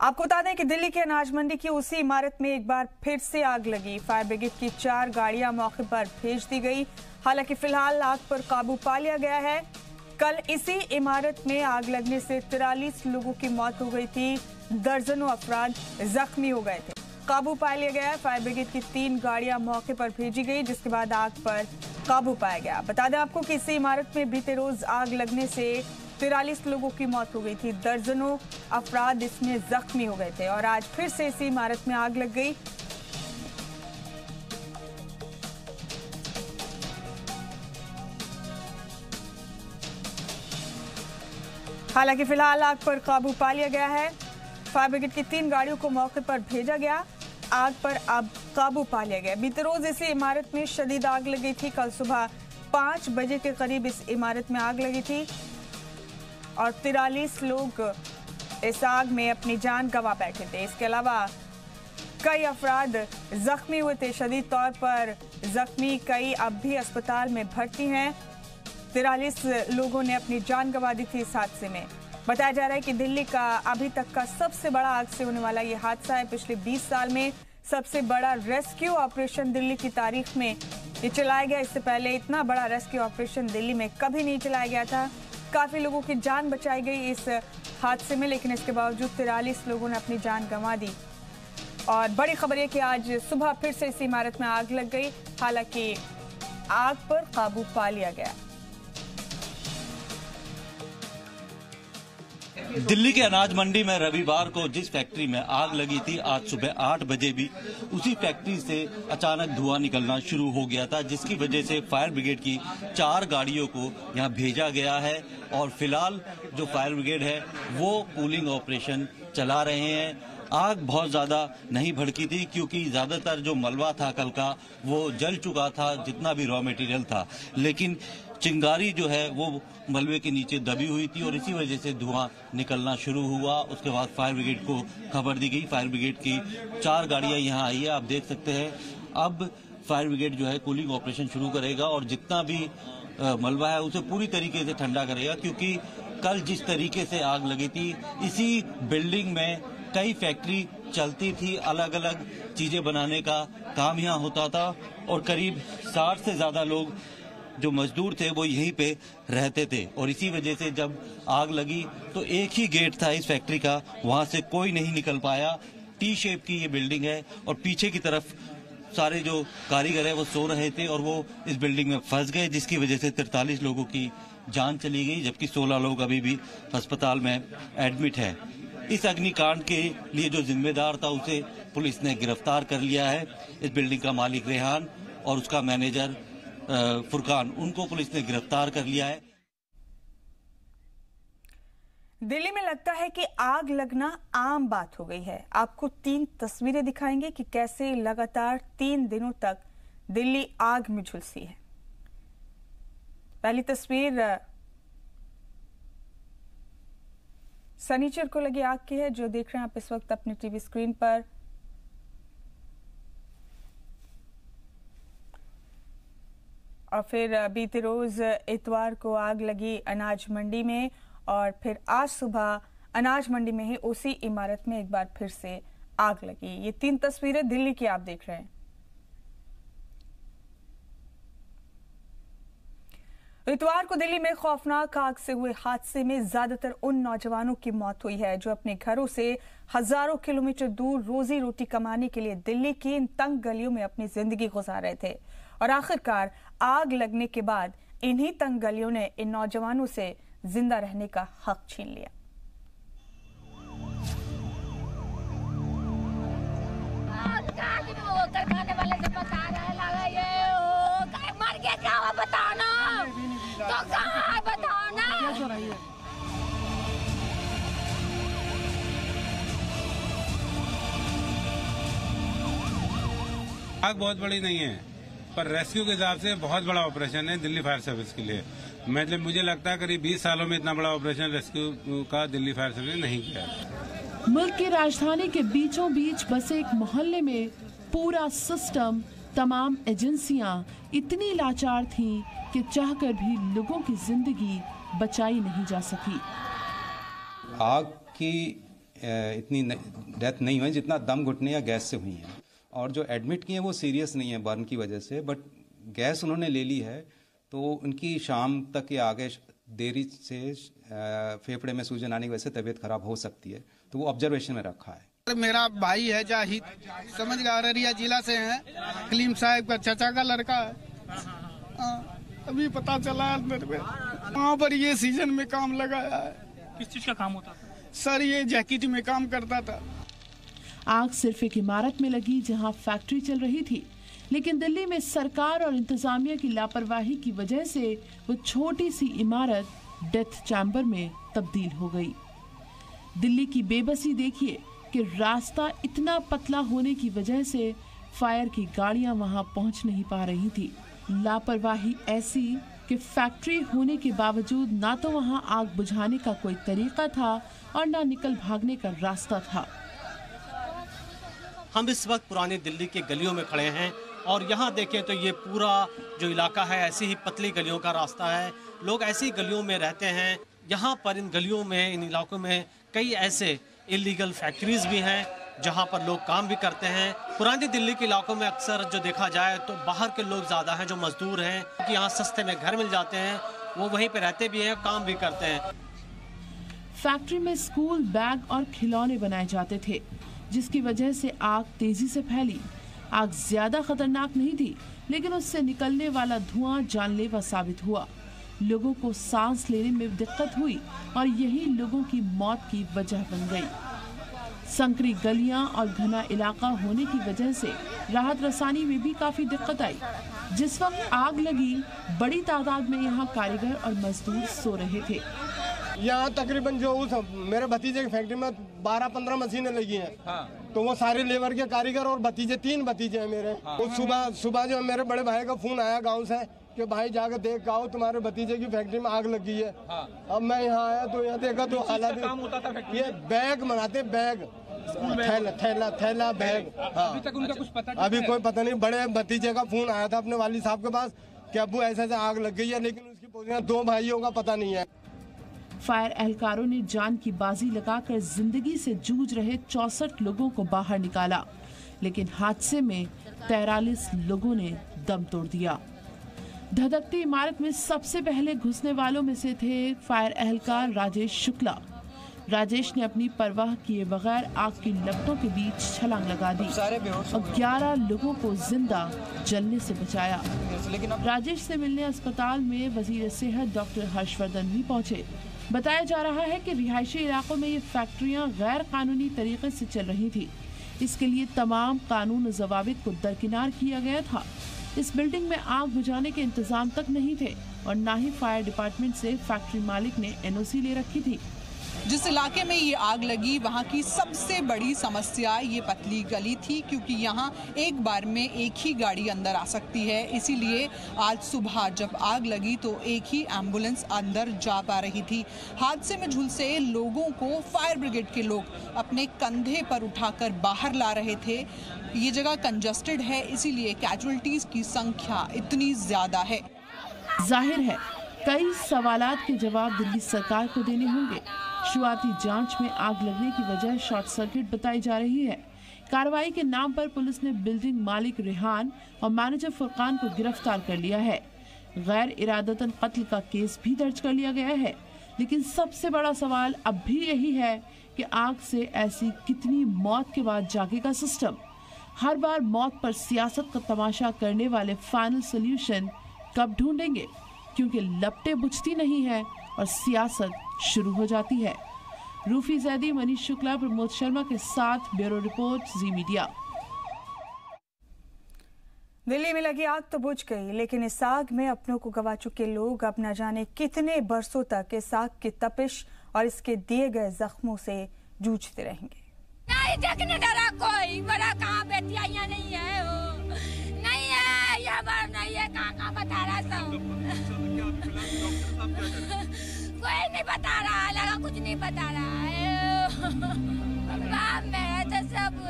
आपको बता दें कि दिल्ली के अनाज मंडी की उसी इमारत में एक बार फिर से आग लगी। फायर ब्रिगेड की 4 गाड़ियां मौके पर भेज दी गई। हालांकि फिलहाल आग पर काबू पा लिया गया है। कल इसी इमारत में आग लगने से 43 लोगों की मौत हो गई थी, दर्जनों अफराद जख्मी हो गए थे। काबू पा लिया गया है। फायर ब्रिगेड की 3 गाड़ियां मौके पर भेजी गई, जिसके बाद आग पर काबू पाया गया। बता दें आपको कि इसी इमारत में बीते रोज आग लगने से 43 लोगों की मौत हो गई थी, दर्जनों अफराद इसमें जख्मी हो गए थे और आज फिर से इसी इमारत में आग लग गई। हालांकि फिलहाल आग पर काबू पा लिया गया है। फायर ब्रिगेड की 3 गाड़ियों को मौके पर भेजा गया। आग पर अब काबू पा लिया गया। बीते रोज इसी इमारत में शदीद आग लगी थी। कल सुबह 5 बजे के करीब इस इमारत में आग लगी थी और 43 लोग इस आग में अपनी जान गंवा बैठे थे। इसके अलावा कई अफराद जख्मी हुए थे, शदीद तौर पर जख्मी कई अब भी अस्पताल में भर्ती हैं। 43 लोगों ने अपनी जान गंवा दी थी इस हादसे में। बताया जा रहा है कि दिल्ली का अभी तक का सबसे बड़ा आग से होने वाला ये हादसा है। पिछले 20 साल में सबसे बड़ा रेस्क्यू ऑपरेशन दिल्ली की तारीख में ये चलाया गया। इससे पहले इतना बड़ा रेस्क्यू ऑपरेशन दिल्ली में कभी नहीं चलाया गया था। काफी लोगों की जान बचाई गई इस हादसे में, लेकिन इसके बावजूद 43 लोगों ने अपनी जान गंवा दी। और बड़ी खबर है कि आज सुबह फिर से इस इमारत में आग लग गई। हालांकि आग पर काबू पा लिया गया। दिल्ली के अनाज मंडी में रविवार को जिस फैक्ट्री में आग लगी थी, आज सुबह 8 बजे भी उसी फैक्ट्री से अचानक धुआं निकलना शुरू हो गया था, जिसकी वजह से फायर ब्रिगेड की 4 गाड़ियों को यहां भेजा गया है। और फिलहाल जो फायर ब्रिगेड है वो कूलिंग ऑपरेशन चला रहे हैं। आग बहुत ज्यादा नहीं भड़की थी क्योंकि ज्यादातर जो मलबा था कल का वो जल चुका था, जितना भी रॉ मटेरियल था, लेकिन चिंगारी जो है वो मलबे के नीचे दबी हुई थी और इसी वजह से धुआं निकलना शुरू हुआ। उसके बाद फायर ब्रिगेड को खबर दी गई। फायर ब्रिगेड की 4 गाड़ियां यहां आई है, आप देख सकते हैं। अब फायर ब्रिगेड जो है कूलिंग ऑपरेशन शुरू करेगा और जितना भी मलबा है उसे पूरी तरीके से ठंडा करेगा, क्योंकि कल जिस तरीके से आग लगी थी, इसी बिल्डिंग में कई फैक्ट्री चलती थी, अलग अलग चीजें बनाने का काम यहाँ होता था और करीब 60 से ज्यादा लोग जो मजदूर थे वो यहीं पे रहते थे। और इसी वजह से जब आग लगी तो एक ही गेट था इस फैक्ट्री का, वहां से कोई नहीं निकल पाया। टी शेप की ये बिल्डिंग है और पीछे की तरफ सारे जो कारीगर है वो सो रहे थे और वो इस बिल्डिंग में फंस गए, जिसकी वजह से 43 लोगों की जान चली गई, जबकि 16 लोग अभी भी अस्पताल में एडमिट है। इस अग्निकांड के लिए जो जिम्मेदार था उसे पुलिस ने गिरफ्तार कर लिया है। इस बिल्डिंग का मालिक रेहान और उसका मैनेजर फुरकान, उनको पुलिस ने गिरफ्तार कर लिया है। दिल्ली में लगता है कि आग लगना आम बात हो गई है। आपको 3 तस्वीरें दिखाएंगे कि कैसे लगातार 3 दिनों तक दिल्ली आग में झुलसी है। पहली तस्वीर सनीचर को लगी आग की है, जो देख रहे हैं आप इस वक्त अपने टीवी स्क्रीन पर। और फिर बीते रोज इतवार को आग लगी अनाज मंडी में और फिर आज सुबह अनाज मंडी में ही उसी इमारत में एक बार फिर से आग लगी। ये 3 तस्वीरें दिल्ली की आप देख रहे हैं। इतवार को दिल्ली में खौफनाक आग से हुए हादसे में ज्यादातर उन नौजवानों की मौत हुई है जो अपने घरों से हजारों किलोमीटर दूर रोजी रोटी कमाने के लिए दिल्ली की इन तंग गलियों में अपनी जिंदगी गुजार रहे थे। और आखिरकार आग लगने के बाद इन्हीं तंग गलियों ने इन नौजवानों से जिंदा रहने का हक छीन लिया। आग बहुत बड़ी नहीं है, पर रेस्क्यू के हिसाब से बहुत बड़ा ऑपरेशन है दिल्ली फायर सर्विस के लिए। मतलब मुझे लगता है करीब 20 सालों में इतना बड़ा ऑपरेशन रेस्क्यू का दिल्ली फायर सर्विस ने नहीं किया। मुल्क की राजधानी के बीचों बीच बसे एक मोहल्ले में पूरा सिस्टम, तमाम एजेंसियां इतनी लाचार थीं कि चाहकर भी लोगों की जिंदगी बचाई नहीं जा सकी। आग की इतनी डेथ नहीं हुई जितना दम घुटने या गैस से हुई है। और जो एडमिट किए हैं वो सीरियस नहीं है बर्न की वजह से, बट गैस उन्होंने ले ली है तो उनकी शाम तक या आगे देरी से फेफड़े में सूजन आने की वजह से तबीयत खराब हो सकती है, तो वो ऑब्जर्वेशन में रखा है। मेरा भाई है जाहिद, समझ गया, अररिया जिला से है, कलीम साहब का चाचा का लड़का है। अभी पता चला मेरे में वहाँ पर ये सीजन में काम लगाया है। किस चीज का काम होता था सर? ये जैकेट में काम करता था। आग सिर्फ एक इमारत में लगी जहां फैक्ट्री चल रही थी, लेकिन दिल्ली में सरकार और इंतजामिया की लापरवाही की वजह से वो छोटी सी इमारत डेथ चैम्बर में तब्दील हो गई। दिल्ली की बेबसी देखिए कि रास्ता इतना पतला होने की वजह से फायर की गाड़ियां वहां पहुंच नहीं पा रही थी। लापरवाही ऐसी कि फैक्ट्री होने के बावजूद ना तो वहां आग बुझाने का कोई तरीका था और ना निकल भागने का रास्ता था। हम इस वक्त पुरानी दिल्ली के गलियों में खड़े हैं और यहाँ देखें तो ये पूरा जो इलाका है ऐसी ही पतली गलियों का रास्ता है। लोग ऐसी गलियों में रहते हैं। यहाँ पर इन गलियों में, इन इलाकों में कई ऐसे इलीगल फैक्ट्रीज भी हैं जहाँ पर लोग काम भी करते हैं। पुरानी दिल्ली के इलाकों में अक्सर जो देखा जाए तो बाहर के लोग ज़्यादा हैं जो मजदूर हैं, क्योंकि यहाँ सस्ते में घर मिल जाते हैं, वो वहीं पे रहते भी हैं, काम भी करते हैं। फैक्ट्री में स्कूल बैग और खिलौने बनाए जाते थे, जिसकी वजह से आग तेजी से फैली। आग ज्यादा खतरनाक नहीं थी, लेकिन उससे निकलने वाला धुआं जानलेवा साबित हुआ। लोगों को सांस लेने में दिक्कत हुई और यही लोगों की मौत की वजह बन गई। संकरी गलियां और घना इलाका होने की वजह से राहत रसानी में भी काफी दिक्कत आई। जिस वक्त आग लगी, बड़ी तादाद में यहाँ कारीगर और मजदूर सो रहे थे। यहाँ तकरीबन जो मेरे भतीजे की फैक्ट्री में 12-15 मशीनें लगी हैं। तो वो सारे लेबर के कारीगर और भतीजे, 3 भतीजे हैं मेरे। तो सुबह जो मेरे बड़े भाई का फोन आया गांव से कि भाई जाकर देख आओ, तुम्हारे भतीजे की फैक्ट्री में आग लगी है। अब मैं यहाँ आया तो यहाँ देखा तो हालात, ये बैग बनाते, बैग, थैला बैग। अभी तक उनका कुछ पता? अभी कोई पता नहीं। बड़े भतीजे का फोन आया था अपने वाली साहब के पास कि अब्बू ऐसे आग लग गई है, लेकिन उसकी पोजीशन 2 भाइयों का पता नहीं है। फायर एहलकारों ने जान की बाजी लगाकर जिंदगी से जूझ रहे 64 लोगों को बाहर निकाला, लेकिन हादसे में 43 लोगों ने दम तोड़ दिया। धधकती इमारत में सबसे पहले घुसने वालों में से थे फायर एहलकार राजेश शुक्ला। राजेश ने अपनी परवाह किए बगैर आग की लपटों के बीच छलांग लगा दी और 11 लोगों को जिंदा जलने से बचाया। राजेश से मिलने अस्पताल में वजीर सेहत डॉक्टर हर्षवर्धन भी पहुंचे। बताया जा रहा है कि रिहायशी इलाकों में ये फैक्ट्रियां गैर कानूनी तरीके से चल रही थी। इसके लिए तमाम कानून ज़वाबित को दरकिनार किया गया था। इस बिल्डिंग में आग बुझाने के इंतजाम तक नहीं थे और न ही फायर डिपार्टमेंट से फैक्ट्री मालिक ने एनओसी ले रखी थी। जिस इलाके में ये आग लगी वहाँ की सबसे बड़ी समस्या ये पतली गली थी, क्योंकि यहाँ एक बार में एक ही गाड़ी अंदर आ सकती है। इसीलिए आज सुबह जब आग लगी तो एक ही एम्बुलेंस अंदर जा पा रही थी। हादसे में झुलसे लोगों को फायर ब्रिगेड के लोग अपने कंधे पर उठाकर बाहर ला रहे थे। ये जगह कंजस्टेड है, इसीलिए कैजुअल्टीज की संख्या इतनी ज्यादा है। जाहिर है कई सवालात के जवाब दिल्ली सरकार को देने होंगे। शुरुआती जांच में आग लगने की वजह शॉर्ट सर्किट बताई जा रही है। कार्रवाई के नाम पर पुलिस ने बिल्डिंग मालिक रेहान और मैनेजर फुरकान को गिरफ्तार कर लिया है। गैर इरादतन कत्ल का केस भी दर्ज कर लिया गया है। लेकिन सबसे बड़ा सवाल अब भी यही है कि आग से ऐसी कितनी मौत के बाद जागेगा सिस्टम। हर बार मौत पर सियासत का तमाशा करने वाले फाइनल सोल्यूशन कब ढूंढेंगे, क्योंकि लपटें बुझती नहीं है और सियासत शुरू हो जाती है। रूफी जैदी, मनीष शुक्ला, प्रमोद शर्मा के साथ ब्यूरो रिपोर्ट, जी मीडिया। दिल्ली में लगी आग तो बुझ गई, लेकिन इस आग में अपनों को गवा चुके लोग अब न जाने कितने बरसों तक इस आग की तपिश और इसके दिए गए जख्मों से जूझते रहेंगे। नहीं देखने डरा कोई, बड़ा कहाँ बेटियां यहाँ नहीं है, नहीं है, यहाँ बार नहीं है, कहाँ बता रहा सब, कोई नहीं बता रहा, लगा कुछ नहीं बता रहा है। बाप मेरा तो सब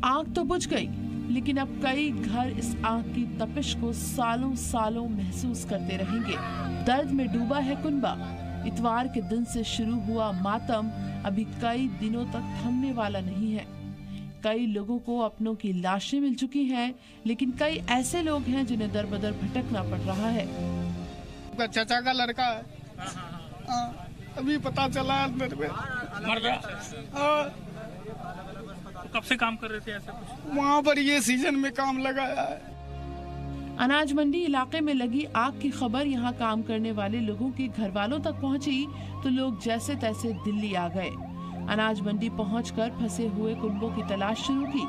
आग तो बुझ गई, लेकिन अब कई घर इस आग की तपिश को सालों सालों महसूस करते रहेंगे। दर्द में डूबा है कुनबा। इतवार के दिन से शुरू हुआ मातम अभी कई दिनों तक थमने वाला नहीं है। कई लोगों को अपनों की लाशें मिल चुकी हैं, लेकिन कई ऐसे लोग हैं जिन्हें दर बदर भटकना पड़ रहा है। चाचा का लड़का है, अभी पता चला मेरे में मर गया। कब से काम कर रहे थे ऐसा कुछ? वहाँ पर ये सीजन में काम लगाया है। अनाज मंडी इलाके में लगी आग की खबर यहाँ काम करने वाले लोगों के घर वालों तक पहुँची तो लोग जैसे तैसे दिल्ली आ गए। अनाज मंडी पहुंचकर फंसे हुए कुनबों की तलाश शुरू की।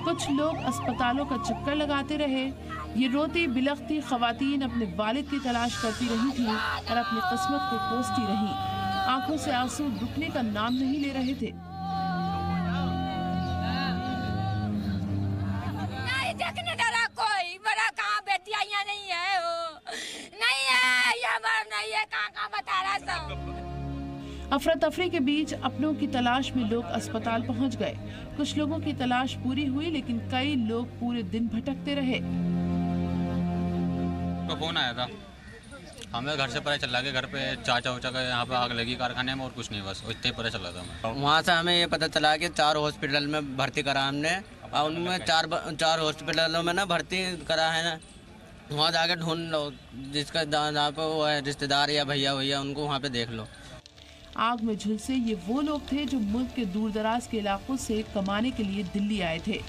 कुछ लोग अस्पतालों का चक्कर लगाते रहे। ये रोती बिलखती खवातीन अपने वालिद की तलाश करती रही थी और अपनी किस्मत को कोसती रही। आंखों से आंसू रुकने का नाम नहीं ले रहे थे। नहीं देखने डरा कोई, बड़ा कहाँ बेटियाँ नहीं है, नहीं है, ये मर नहीं है, कहाँ बता रहा सब। अफरा तफरी के बीच अपनों की तलाश में लोग अस्पताल पहुंच गए। कुछ लोगों की तलाश पूरी हुई, लेकिन कई लोग पूरे दिन भटकते रहे। तो फोन आया था, हमें घर से पता चला कि घर पे चाचा उचा का यहाँ पे आग लगी कारखाने में, और कुछ नहीं, बस इतने पता चला था हमें। वहाँ से हमें ये पता चला कि 4 हॉस्पिटल में भर्ती करा हमने, और उनमें 4 हॉस्पिटलों में ना भर्ती करा है ना। वहाँ जाके ढूंढ लो, जिसका जहाँ पे वो है रिश्तेदार या भैया उनको वहाँ पे देख लो। आग में झुलसे ये वो लोग थे जो मुल्क के दूर दराज के इलाकों से कमाने के लिए दिल्ली आए थे।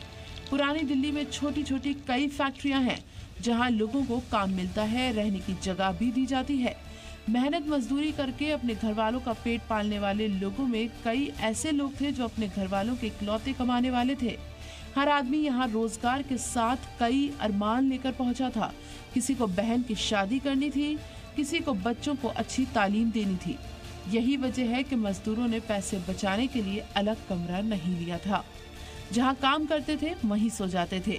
पुरानी दिल्ली में छोटी छोटी कई फैक्ट्रियां हैं जहां लोगों को काम मिलता है, रहने की जगह भी दी जाती है। मेहनत मजदूरी करके अपने घर वालों का पेट पालने वाले लोगों में कई ऐसे लोग थे जो अपने घर वालों के इकलौते कमाने वाले थे। हर आदमी यहाँ रोजगार के साथ कई अरमान लेकर पहुँचा था। किसी को बहन की शादी करनी थी, किसी को बच्चों को अच्छी तालीम देनी थी। यही वजह है कि मजदूरों ने पैसे बचाने के लिए अलग कमरा नहीं लिया था। जहां काम करते थे वहीं सो जाते थे,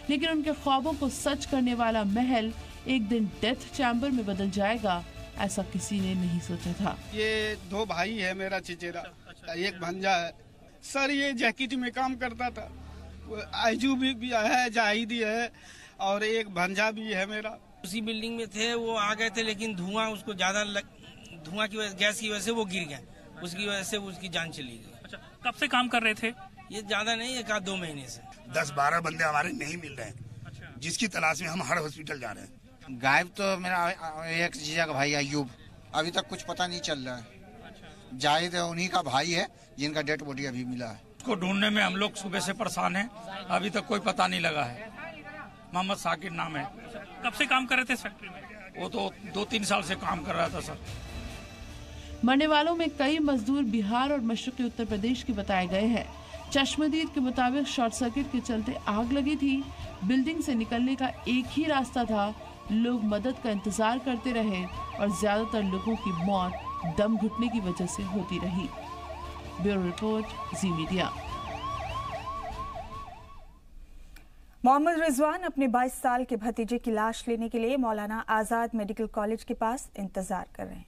लेकिन उनके ख्वाबों को सच करने वाला महल एक दिन डेथ चैम्बर में बदल जाएगा, ऐसा किसी ने नहीं सोचा था। ये 2 भाई है मेरा चिचेरा, एक भंजा है सर। ये जैकेट में काम करता था। आइजू भी है, जाहिदी है, और एक भंजा भी है मेरा। उसी बिल्डिंग में थे, वो आ गए थे, लेकिन धुआं उसको ज्यादा धुआं की वजह, गैस की वजह से वो गिर गया, उसकी वजह से उसकी जान चली गई। अच्छा, कब से काम कर रहे थे? ये ज्यादा नहीं, 1-2 महीने से। 10-12 बंदे हमारे नहीं मिल रहे हैं। अच्छा। जिसकी तलाश में हम हर हॉस्पिटल जा रहे हैं। गायब तो मेरा एक जीजा का भाई अयूब, अभी तक कुछ पता नहीं चल रहा है। अच्छा। जाहिद उन्हीं का भाई है जिनका डेड बॉडी अभी मिला है। उसको ढूंढने में हम लोग सुबह से परेशान हैं, अभी तक कोई पता नहीं लगा है। मोहम्मद साकिर नाम है। कब से काम कर रहे थे इस फैक्ट्री में? वो तो 2-3 साल से काम कर रहा था सर। मरने वालों में कई मजदूर बिहार और मशरक़ी उत्तर प्रदेश के बताए गए हैं। चश्मदीद के मुताबिक शॉर्ट सर्किट के चलते आग लगी थी। बिल्डिंग से निकलने का एक ही रास्ता था। लोग मदद का इंतजार करते रहे और ज्यादातर लोगों की मौत दम घुटने की वजह से होती रही। ब्यूरो रिपोर्ट, जी मीडिया। मोहम्मद रिजवान अपने 22 साल के भतीजे की लाश लेने के लिए मौलाना आजाद मेडिकल कॉलेज के पास इंतजार कर रहे हैं।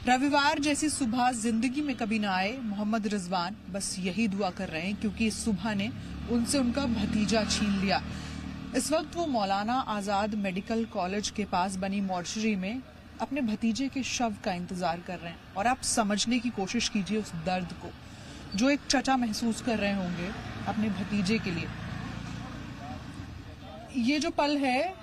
रविवार जैसी सुबह जिंदगी में कभी ना आए, मोहम्मद रिजवान बस यही दुआ कर रहे हैं, क्योंकि इस सुबह ने उनसे उनका भतीजा छीन लिया। इस वक्त वो मौलाना आजाद मेडिकल कॉलेज के पास बनी मॉर्चरी में अपने भतीजे के शव का इंतजार कर रहे हैं। और आप समझने की कोशिश कीजिए उस दर्द को जो एक चचा महसूस कर रहे होंगे अपने भतीजे के लिए। ये जो पल है,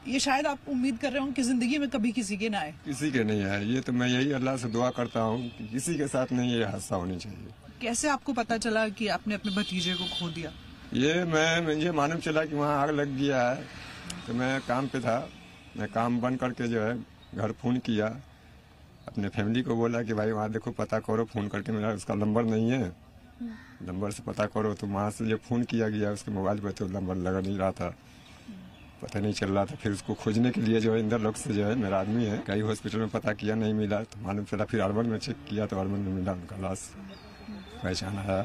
ये शायद आप उम्मीद कर रहे हो कि जिंदगी में कभी किसी के ना आए। किसी के नहीं आए। ये तो मैं यही अल्लाह से दुआ करता हूँ कि किसी के साथ नहीं ये हादसा होनी चाहिए। कैसे आपको पता चला कि आपने अपने भतीजे को खो दिया? ये मुझे मालूम चला कि वहाँ आग लग गया है, तो मैं काम पे था। मैं काम बंद करके जो है घर फोन किया, अपने फैमिली को बोला कि भाई वहाँ देखो पता करो, फोन करके मेरा उसका नंबर नहीं है, नंबर से पता करो। तो वहाँ से जो फोन किया गया उसके मोबाइल पर तो नंबर लगा नहीं रहा था, पता नहीं चल रहा था। फिर उसको खोजने के लिए जो है इंदर लोग से जो है मेरा आदमी है, कई हॉस्पिटल में पता किया, नहीं मिला। तो मालूम चला, फिर अर्बन में चेक किया तो अर्बन में मिला, उनका लाश पहचान आया।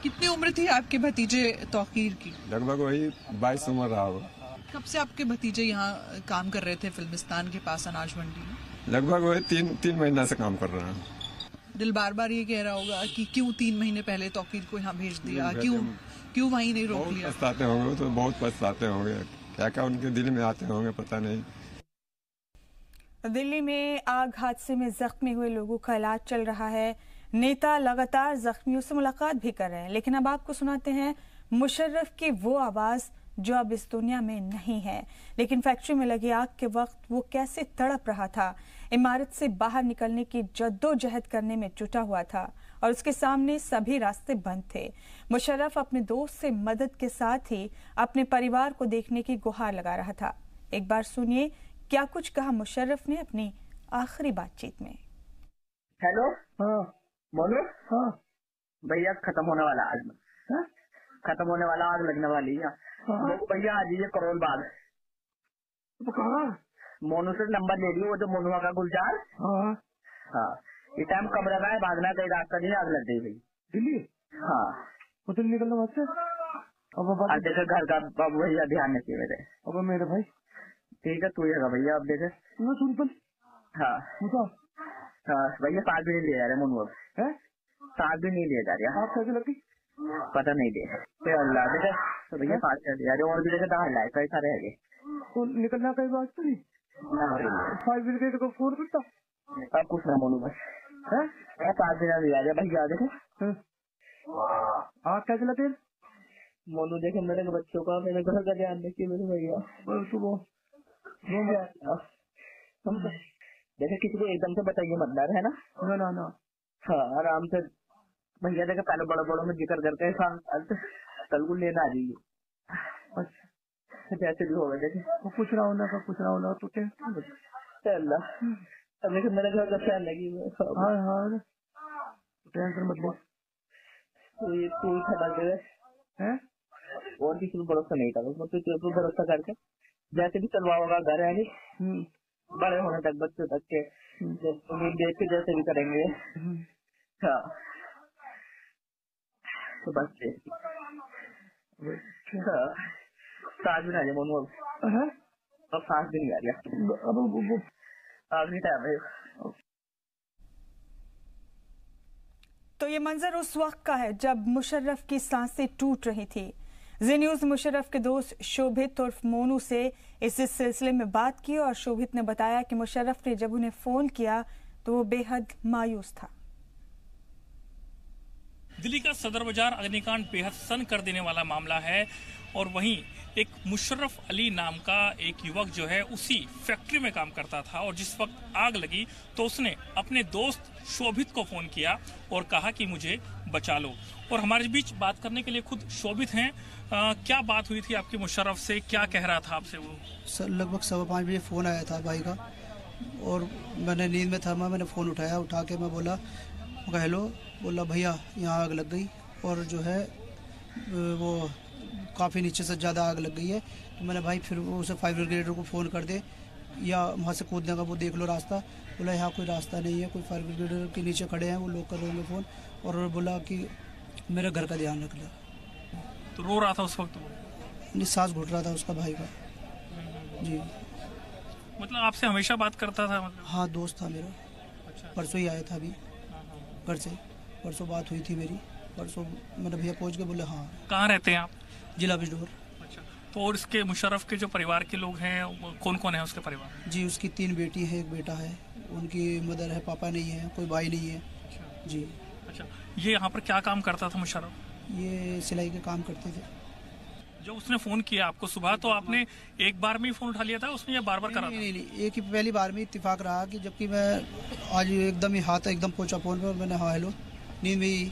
कितनी उम्र थी आपके भतीजे तौकीर की? लगभग वही 22 उम्र रहा होगा। कब से आपके भतीजे यहाँ काम कर रहे थे फिल्मिस्तान के पास अनाज मंडी में? लगभग वही 3 महीना से काम कर रहे हैं। दिल बार बार ये कह रहा होगा कि क्यों 3 महीने पहले तौकीर को यहाँ भेज दिया, क्यों वहीं नहीं रोक लिया? पछताते होंगे, तो बहुत पछताते होंगे, क्या क्या उनके दिल में आते होंगे पता नहीं। दिल्ली में आग हादसे में जख्मी हुए लोगों का इलाज चल रहा है। नेता लगातार जख्मियों से मुलाकात भी कर रहे हैं, लेकिन अब आपको सुनाते हैं मुशर्रफ की वो आवाज जो अब इस दुनिया में नहीं है, लेकिन फैक्ट्री में लगी आग के वक्त वो कैसे तड़प रहा था, इमारत से बाहर निकलने की जद्दोजहद करने में जुटा हुआ था और उसके सामने सभी रास्ते बंद थे। मुशर्रफ अपने दोस्त से मदद के साथ ही अपने परिवार को देखने की गुहार लगा रहा था। एक बार सुनिए क्या कुछ कहा मुशर्रफ ने अपनी आखिरी बातचीत में। हेलो, हाँ बोलो। हाँ भैया खत्म होने वाला आज, खत्म होने वाला, आग लगने वाली है। भैया आ जाइए करोल बाग। मोनू से नंबर ले लियो, वो जो मोनुआ का गुलजार। हाँ इस टाइम कमरे में भागना कहीं रास्ता नहीं, आग लग गई भाई दिल्ली। हाँ उधर निकलना वहां से। अब देखे घर का भैया ध्यान रखिए मेरे। अब मेरे भाई ठीक है, तू है भैया। अब देखे हाँ भैया साथ भी नहीं ले जा रहे मोनू, अब साथ भी नहीं ले जा रहे। आप कैसे लगी पता नहीं दे अल्लाह देखे तो भैया साथ चल रहे और भी देखे दाल लाए कई सारे है तो निकलना कई बात तो नहीं। 5 ब्रिगेड को फोन करता अब कुछ ना मोनू बस साथ भी नहीं आ रहे भैया। देखे आप कैसे लगे मोनू, देखे मेरे बच्चों का, मेरे घर का ध्यान रखिए मेरे भैया। देखे किसी को एकदम से बताइए मतलब है ना। ना हाँ आराम से भैया। देखे पहले बड़े बड़ों में जिक्र करके कल को लेना आ जाइए। अच्छा जैसे भी होगा। देखे कुछ ना होना तो अल्लाह। अब देखे मेरे घर का ख्याल लगी। हाँ टेंशन मत लो। तो ये तू खड़ा दे और किसी को भरोसा नहीं था, उसमें तो तेरे को भरोसा करके जैसे भी चलवा होगा घर है नहीं बड़े होने तक, बच्चों तक के उम्मीद देख के जैसे भी करेंगे। हाँ तो बस सांस भी ना आ जाए मोनू, अब सांस भी नहीं आ रही, आखिरी टाइम है। तो ये मंजर उस वक्त का है जब मुशर्रफ की सांसें टूट रही थी। जी न्यूज मुशर्रफ के दोस्त शोभित उर्फ मोनू से इस सिलसिले में बात की और शोभित ने बताया कि मुशर्रफ ने जब उन्हें फोन किया तो वो बेहद मायूस था। दिल्ली का सदर बाजार अग्निकांड बेहद सन कर देने वाला मामला है और वहीं एक मुशर्रफ अली नाम का एक युवक जो है उसी फैक्ट्री में काम करता था और जिस वक्त आग लगी तो उसने अपने दोस्त शोभित को फोन किया और कहा कि मुझे बचा लो। और हमारे बीच बात करने के लिए खुद शोभित हैं। क्या बात हुई थी आपकी मुशर्रफ से, क्या कह रहा था आपसे वो? सर लगभग 5:15 बजे फ़ोन आया था भाई का और मैंने नींद में था, मैंने फ़ोन उठाया, उठा के मैं बोला हेलो, बोला भैया यहाँ आग लग गई और जो है वो काफ़ी नीचे से ज़्यादा आग लग गई है। तो मैंने भाई फिर उसे फायर ब्रिगेड को फ़ोन कर दे या वहाँ से कूदने का वो देख लो रास्ता। बोला यहाँ कोई रास्ता नहीं है, कोई फायर ब्रिगेड के नीचे खड़े हैं, वो लोग कर रहे होंगे फ़ोन। और बोला कि मेरे घर का ध्यान रख लो। तो रो रहा था उस वक्त वो? नहीं, सांस घुट रहा था उसका भाई का जी। मतलब आपसे हमेशा बात करता था? मतलब हाँ दोस्त था मेरा। अच्छा। परसों ही आया था अभी घर से, परसों बात हुई थी मेरी, परसों मैंने भैया पहुँच के बोले हाँ। कहाँ रहते हैं आप? जिला बिजनौर। अच्छा, तो और इसके मुशर्रफ के जो परिवार के लोग हैं कौन कौन है उसके परिवार में? जी उसकी 3 बेटी है, 1 बेटा है, उनकी मदर है, पापा नहीं है, कोई भाई नहीं है। अच्छा। जी। अच्छा, ये यहाँ पर क्या काम करता था मुशर्रफ? ये सिलाई के काम करते थे। जो उसने फोन किया आपको सुबह तो आपने एक बार में ही फोन उठा लिया था उसने या बार बार करा? नहीं, एक ही पहली बार में इत्तेफाक रहा कि जबकि मैं आज एकदम ही हाथ एकदम पहुंचा फोन पे और मैंने हाँ हेलो, नींद में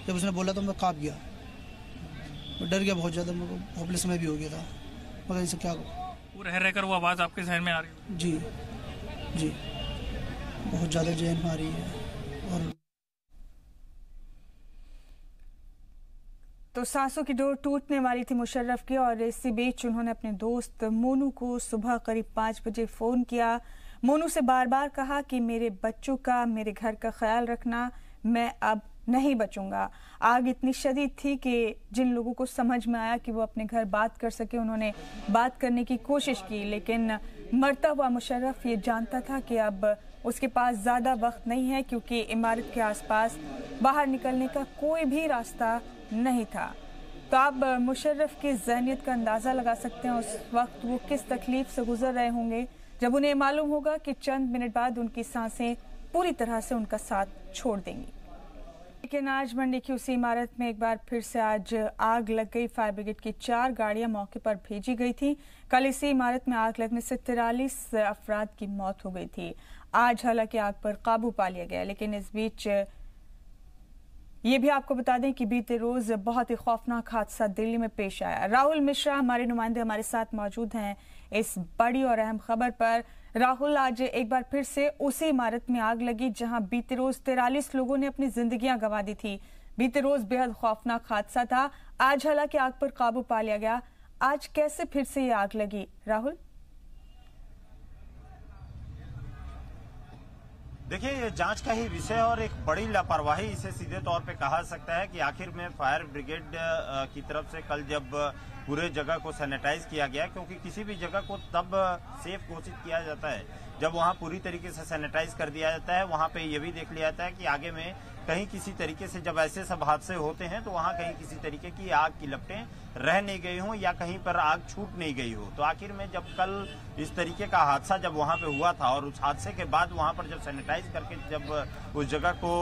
जब उसने बोला तो मैं काँप गया, मैं डर गया बहुत ज़्यादा, मेरे को होपलेस में भी हो गया था, मगर इसे क्या वो रहकर वो आवाज़ आपके जहन में आ रही है? जी जी बहुत ज़्यादा जहन में आ रही है। और तो सांसों की डोर टूटने वाली थी मुशर्रफ की और इसी बीच उन्होंने अपने दोस्त मोनू को सुबह करीब 5 बजे फोन किया। मोनू से बार बार कहा कि मेरे बच्चों का, मेरे घर का ख्याल रखना, मैं अब नहीं बचूंगा। आग इतनी शदीद थी कि जिन लोगों को समझ में आया कि वो अपने घर बात कर सके उन्होंने बात करने की कोशिश की, लेकिन मरता हुआ मुशर्रफ ये जानता था कि अब उसके पास ज़्यादा वक्त नहीं है क्योंकि इमारत के आसपास बाहर निकलने का कोई भी रास्ता नहीं था। तो आप मुशर्रफ की जहनियत का अंदाज़ा लगा सकते हैं उस वक्त वो किस तकलीफ से गुजर रहे होंगे जब उन्हें मालूम होगा कि चंद मिनट बाद उनकी सांसें पूरी तरह से उनका साथ छोड़ देंगी। लेकिन अनाज मंडी की उसी इमारत में एक बार फिर से आज आग लग गई। फायर ब्रिगेड की 4 गाड़ियां मौके पर भेजी गई थी। कल इसी इमारत में आग लगने से 43 अफराद की मौत हो गई थी। आज हालांकि आग पर काबू पा लिया गया, लेकिन इस बीच ये भी आपको बता दें कि बीते रोज बहुत ही खौफनाक हादसा दिल्ली में पेश आया। राहुल मिश्रा हमारे नुमाइंदे हमारे साथ मौजूद हैं इस बड़ी और अहम खबर पर। राहुल, आज एक बार फिर से उसी इमारत में आग लगी जहां बीते रोज 43 लोगों ने अपनी जिंदगियां गंवा दी थी। बीते रोज बेहद खौफनाक हादसा था। आज हालांकि आग पर काबू पा लिया गया। आज कैसे फिर से ये आग लगी, राहुल? देखिए, ये जांच का ही विषय और एक बड़ी लापरवाही इसे सीधे तौर पे कहा सकता है कि आखिर में फायर ब्रिगेड की तरफ से कल जब पूरे जगह को सैनिटाइज किया गया, क्योंकि किसी भी जगह को तब सेफ घोषित किया जाता है जब वहां पूरी तरीके से सैनिटाइज कर दिया जाता है। वहां पे ये भी देख लिया जाता है कि आगे में कहीं किसी तरीके से जब ऐसे सब हादसे होते हैं तो वहां कहीं किसी तरीके की आग की लपटें रह नहीं गई हों या कहीं पर आग छूट नहीं गई हो। तो आखिर में जब कल इस तरीके का हादसा जब वहां पे हुआ था और उस हादसे के बाद वहां पर जब सैनिटाइज करके जब उस जगह को